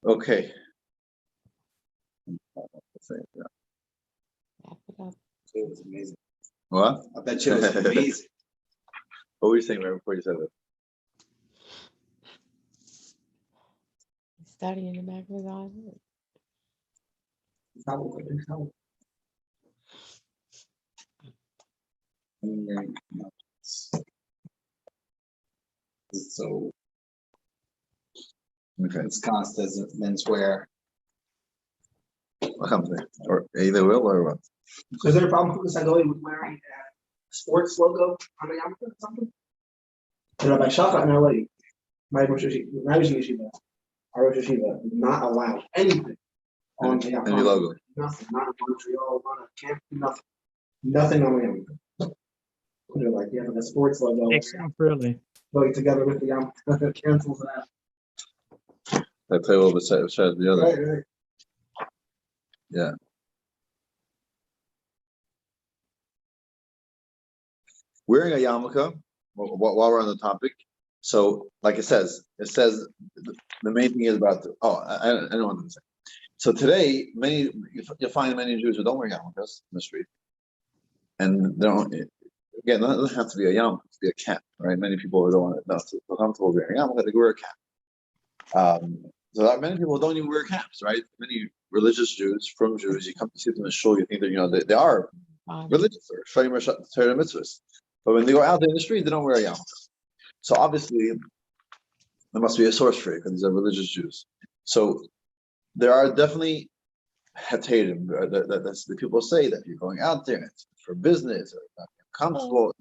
Okay. It was amazing. What? I bet you it was amazing. What were you saying right before you said that? Study in the back of his eyes. So Okay. it's constant as menswear. What comes next? Or either will or what? So is there a problem with this Sagoi with wearing a sports logo on a yarmulke or something? And Rabbi Shachar in LA, my Rosh Yeshiva, our Rosh Yeshiva, did not allow anything on the yarmulke. Any logo. Nothing, not a Montreal, not a camp, nothing. Nothing on the yarmulke. They're like, yeah, the sports logo Except really. going together with the yarmulke cancels that. That play a little bit besides the other. Right. Yeah. Wearing a yarmulke, while we're on the topic, so like it says the main thing is about I don't want to say. So today, you'll find many Jews who don't wear yarmulkes in the street, and they don't. Again, it doesn't have to be a yarmulke; it could be a cap, right? Many people don't want to not feel comfortable wearing a yarmulke; they wear a cap. So there are many people who don't even wear caps, right? Many religious Jews, from Jews, you come to see them in shul, you think that they are religious or Torah mitzvahs. But when they go out there in the street, they don't wear a yarmulke. So obviously, there must be a source for it because these are religious Jews. So there are definitely hatarim that's the people say that if you're going out there and it's for business or not comfortable,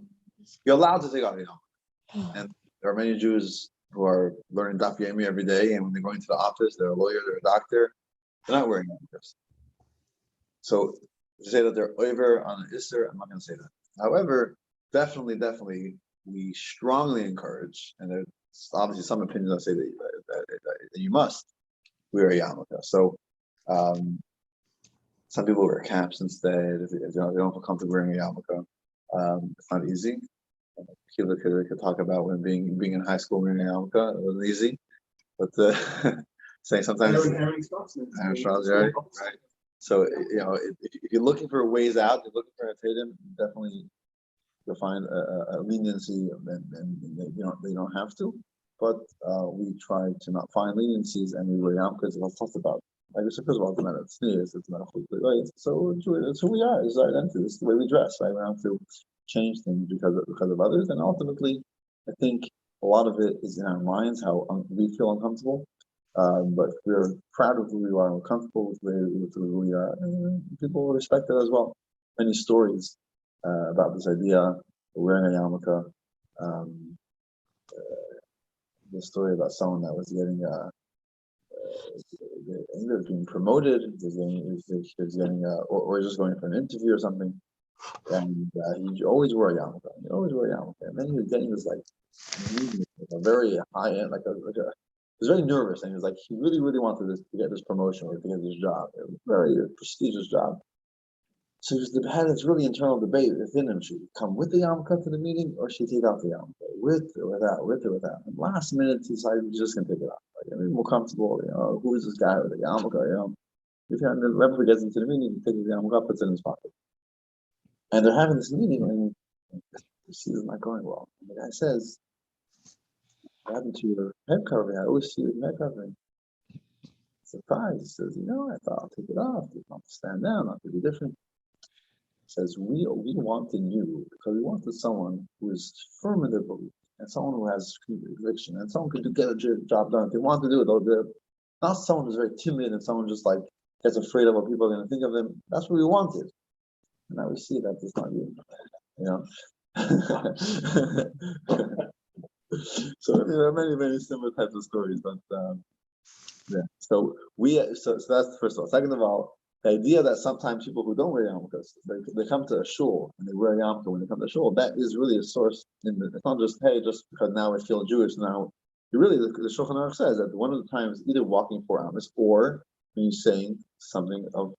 you're allowed to take off your yarmulke. And there are many Jews who are learning Daf Yomi every day, and when they're going to the office, they're a lawyer, they're a doctor, they're not wearing yarmulkes. So to say that they're over on an Isser, I'm not going to say that. However, definitely, we strongly encourage, and there's obviously some opinions that say that you must wear a yarmulke. So some people wear caps instead if they don't feel comfortable wearing a yarmulke. It's not easy. Kila could talk about when being in high school wearing a yarmulke. It wasn't easy, but saying sometimes Aaron Strauss, right. So if you're looking for ways out, you're looking for a tatum, definitely you'll find a leniency, and they don't have to. But we try to not find leniencies, and we wear yarmulkes. We'll talk about first of all, it's not right. So it's who we are. It's our identity. It's the way we dress, right? We don't have to change things because of others, and ultimately, I think a lot of it is in our minds how we feel uncomfortable. But we're proud of who we are, we're comfortable with who we are, and people will respect it as well. Many stories about this idea of wearing a yarmulke. The story about someone that was getting either being promoted, was getting or just going for an interview or something, and he always wore a yarmulke. And then he was getting this a very high end, he was very nervous, and he was like, he really wanted to get this promotion or to get this job. It was a very prestigious job. So he had this really internal debate within him. Should he come with the yarmulke to the meeting, or should he take off the yarmulke? With or without? And last minute, he decided he's just going to take it off. More comfortable. Who is this guy with the yarmulke? If whoever gets into the meeting, he takes the yarmulke, puts it in his pocket. And they're having this meeting, and the seat is not going well. And the guy says, "What happened to your head covering? I always see your head covering." Surprised. He says, I thought I'll take it off, not to stand down, not to be different. He says, we wanted you because we wanted someone who is firm in their belief and someone who has conviction and someone who could get a job done. If they want to do it, they'll do it. Not someone who's very timid and someone just like gets afraid of what people are going to think of them. That's what we wanted. And now we see that it's not you. So there are many, many similar types of stories, but yeah. So that's the first of all. Second of all, the idea that sometimes people who don't wear yarmulkes, they come to a shul and they wear a yarmulke when they come to a shul, that is really a source. It's not just, hey, just because now I feel Jewish now. The Shulchan Aruch says that one of the times, either walking 4 hours or when you're saying something of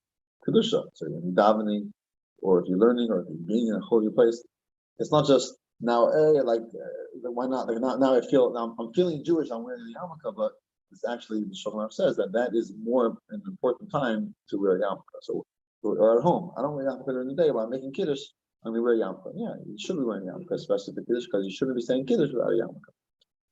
kedusha, so when you're davening, or if you're learning, or if you're being in a holy place, it's not just now. Hey, why not? Now I'm feeling Jewish. I'm wearing a yarmulke, but it's actually the Shulchan Aruch says that is more an important time to wear a yarmulke. So, or at home, I don't wear a yarmulke during the day, but I'm making kiddush. I'm going to wear a yarmulke. Yeah, you should be wearing a yarmulke, especially for kiddush, because you shouldn't be saying kiddush without a yarmulke.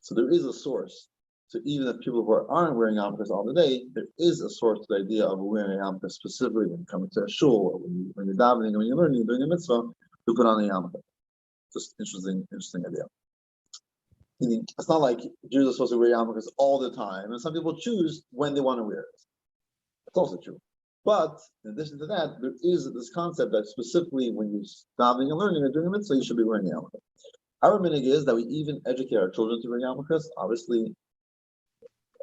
So there is a source. So even if people who aren't wearing yarmulkes all the day, there is a source to the idea of wearing a yarmulke specifically when you come into a shul, or when you're davening, or when you're learning, doing a mitzvah, you put on a yarmulke. Just interesting idea. It's not like Jews are supposed to wear yarmulkes all the time, and some people choose when they want to wear it. That's also true. But in addition to that, there is this concept that specifically when you're davening and learning or doing a mitzvah, you should be wearing a yarmulke. Our minhag is that we even educate our children to wear yarmulkes. Obviously,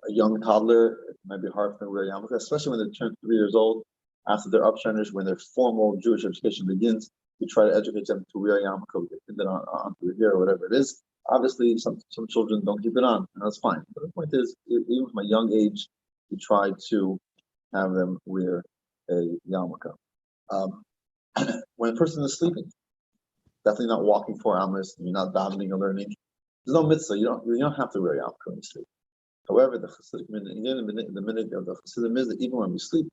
a young toddler, it might be hard for them to wear a yarmulke, especially when they turn 3 years old. After they're upstanders, when their formal Jewish education begins, we try to educate them to wear a yarmulke, we pin it onto the hair or whatever it is. Obviously, some children don't keep it on, and that's fine. But the point is, even from a young age, we try to have them wear a yarmulke. When a person is sleeping, definitely not walking 4 hours, you're not davening or learning. There's no mitzvah. You don't have to wear a yarmulke when you sleep. However, the Chassidic minhag, the minhag of the Chassidim is that even when we sleep,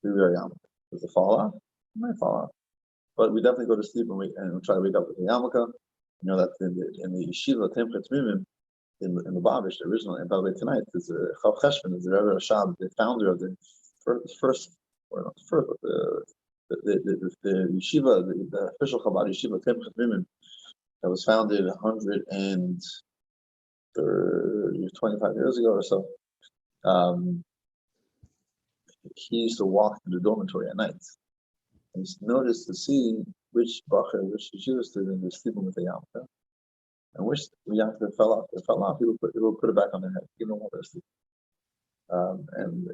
we wear a yarmulke. Does it fall off? It might fall off. But we definitely go to sleep and we try to wake up with a yarmulke. You know that in the yeshiva Temchat Mimim in the Babish, the original, and by the way, tonight is Chav Cheshvan, is the Rebbe Rashab, the founder of the first, the yeshiva, the official Chabad yeshiva Temchat Mimim, that was founded 125 years ago or so. He used to walk through the dormitory at night. And he noticed to see which yeshiva student was sleeping with a yarmulke, and which yarmulke fell off. It fell off. He would put it back on their head. He didn't want to sleep. And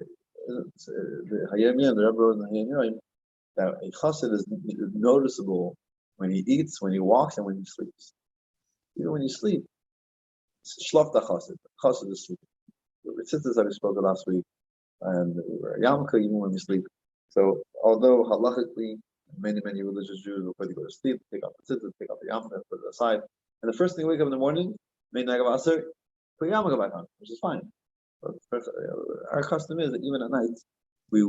the Hayemi and the Rebbe and the Hayemi, that a chassid is noticeable when he eats, when he walks, and when he sleeps. Even when you sleep, shlaf the chassid. Chassid is sleeping. The sisters that we spoke of last week, and we wear a yarmulke even when we sleep. So although halachically many religious Jews before they go to sleep, take off the tzitzit, take off the yarmulke, put it aside, and the first thing you wake up in the morning, put the yarmulke back on, which is fine. But our custom is that even at night we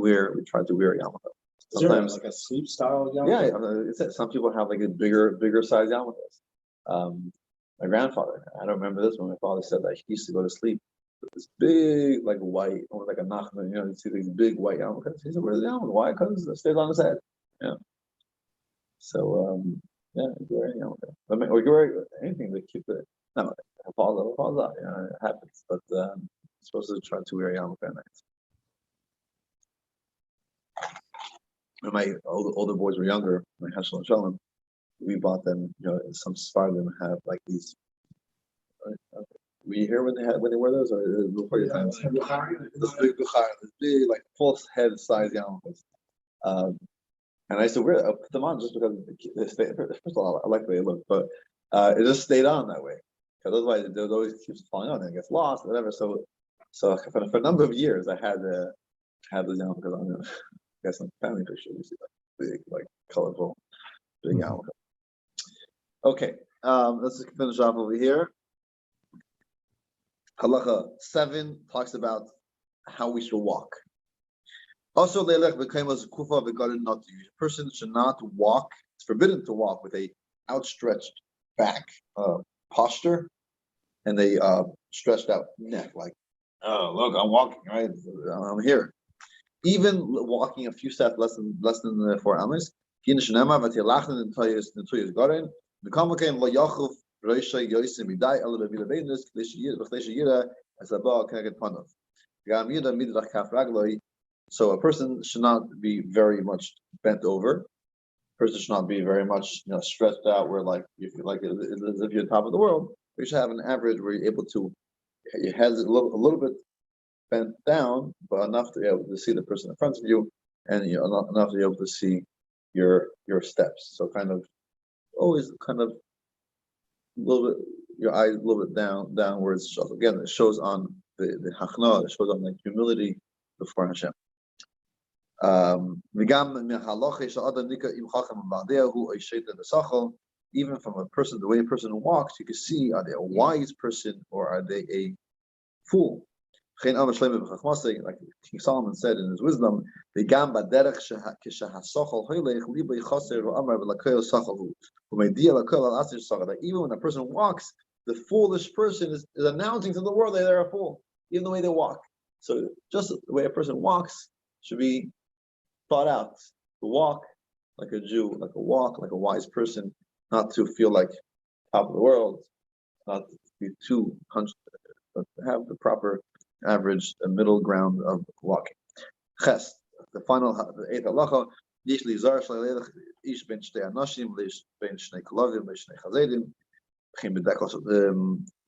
try to wear a yarmulke. Sometimes like a sleep style yarmulke. Yeah, some people have like a bigger size yarmulkes. My grandfather, I don't remember this when my father said that he used to go to sleep with this big, like white, almost like a nachman, you see these big white yarmulkes. He said, "Where's the yarmulke? Why? Because it stays on his head." Yeah. So you wear a yarmulke. Or you wear anything to keep it. No, it falls off. It happens. But you're supposed to try to wear a yarmulke at night. When my older boys were younger, my Hashel and Shalom, we bought them. Some Sfardim have like these. Were you here when they wear those, or before your time? This big bukhar, this big like full head size yarmulkes. And I used to put them on just because first of all I like the way it looked, but it just stayed on that way because otherwise it always keeps falling on and it gets lost, whatever. So for a number of years I had those yarmulkes on. I got some family pictures. You see like big, like colorful, big yarmulke. Okay, let's just finish off over here. Halacha 7 talks about how we should walk. Also, a person should not walk. It's forbidden to walk with a outstretched back posture and a stretched out neck, like Oh, look, I'm walking, right? I'm here. Even walking a few steps less than the 4 amas. Kin shnema vatilachnen in toyes goren. The complicated lo yachuf roisha yoisim bidai ala bevila beinus k'lesh yira as a ba connected panov. Gam yida midrach kaf ragloi. So a person should not be very much bent over. A person should not be very much stretched out where like you feel like as if you're on top of the world. You should have an average where you're able to, your head's a little bit bent down, but enough to be able to see the person in front of you, and enough to be able to see your steps. So kind of always kind of a little bit, your eyes a little bit downwards. So again, it shows on the hachna, it shows on the humility before Hashem. Even from a person, the way a person walks, you can see, are they a wise person or are they a fool? Like King Solomon said in his wisdom, that even when a person walks, the foolish person is announcing to the world that they're a fool, even the way they walk. So just the way a person walks should be thought out. To walk like a Jew, like a wise person, not to feel like top of the world, not to be too hunched, but to have the proper average, a middle ground of walking. Ches, the 8th halacha, Yish li zar shleilech ish ben shtei anashim, leish ben shnei kolavim, leish shnei chazedim, v'chem bedekos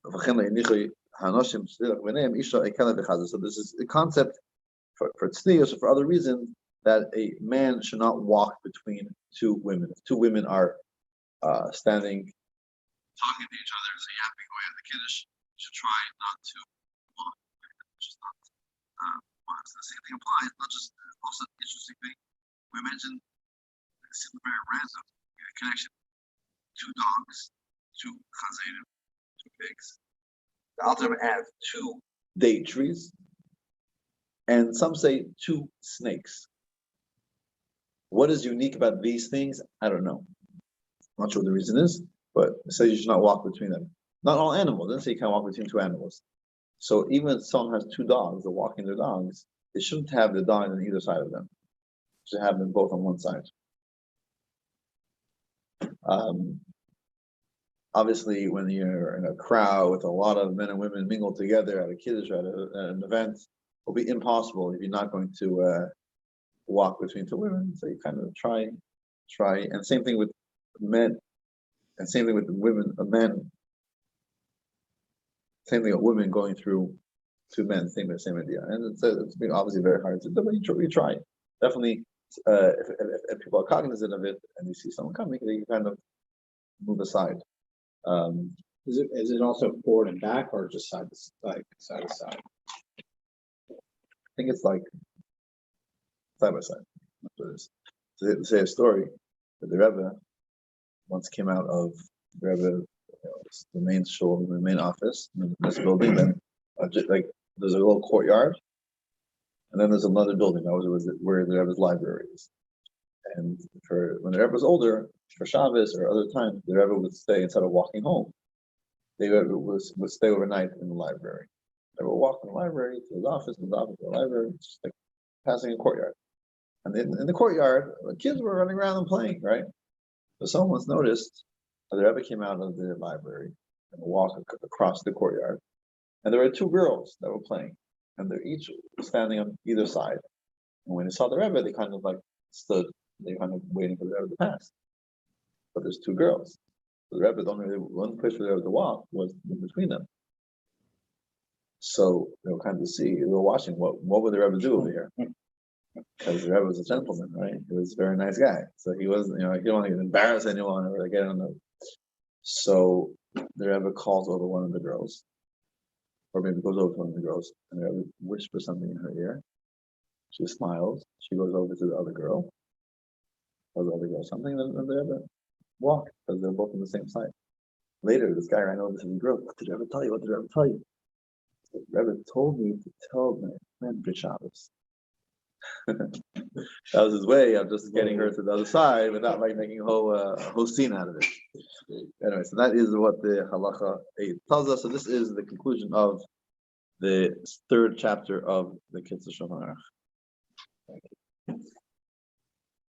v'chem le'inichoi hanashim tzilach b'neim isha ekela v'chazeh. So this is a concept for tznius or for other reasons that a man should not walk between 2 women. If 2 women are standing, talking to each other, so yapping away at the kiddush, you should try not to walk. Just not. So the same thing applies. Not just also an interesting thing. We mentioned this is very random connection. 2 dogs, 2 chazedim, 2 pigs. The Alter adds 2 date trees, and some say 2 snakes. What is unique about these things? I don't know. I'm not sure what the reason is, but it says you should not walk between them. Not all animals. It doesn't say you can't walk between 2 animals. So even if someone has 2 dogs, they're walking their dogs, they shouldn't have the dogs on either side of them. They should have them both on one side. Obviously, when you're in a crowd with a lot of men and women mingled together at a kiddush or at an event, it will be impossible if you're not going to walk between 2 women. So you kind of try, and same thing with men, and same thing with women, men. Same thing with women going through 2 men, same idea. And it's obviously very hard to do, but you try. Definitely, if people are cognizant of it and you see someone coming, you kind of move aside. Is it also forward and back or just side to side? I think it's like side by side. That's what it is. To say a story that the Rebbe once came out of the Rebbe, the main shul, the main office in this building. Then, like there's a little courtyard, and then there's another building. That was where the Rebbe's library is. And when the Rebbe was older, for Shabbos or other times, the Rebbe would stay instead of walking home. They would stay overnight in the library. They would walk from the library to his office, to the library, just like passing a courtyard. And in the courtyard, the kids were running around and playing, right? So someone once noticed the Rebbe came out of the library and walked across the courtyard, and there were 2 girls that were playing, and they're each standing on either side. And when they saw the Rebbe, they kind of like stood. They were kind of waiting for the Rebbe to pass. But there's 2 girls. So the Rebbe, the one place for the Rebbe to walk was in between them. So they were kind of they were watching what would the Rebbe do over here? Because the Rebbe was a gentleman, right? He was a very nice guy. So he wasn't, he didn't want to embarrass anyone or get on the. So the Rebbe calls over one of the girls, or maybe goes over to one of the girls, and the Rebbe whispers something in her ear. She smiles. She goes over to the other girl. Tells the other girl something, and then the Rebbe walk because they're both on the same side. Later, this guy ran over to the girl. What did the Rebbe tell you? What did the Rebbe tell you? The Rebbe told me to tell my friend Shabbos. That was his way of just getting her to the other side without like making a whole scene out of it. Anyway, so that is what the Halacha 8 tells us. So this is the conclusion of the third chapter of the Kitzur Shulchan Aruch.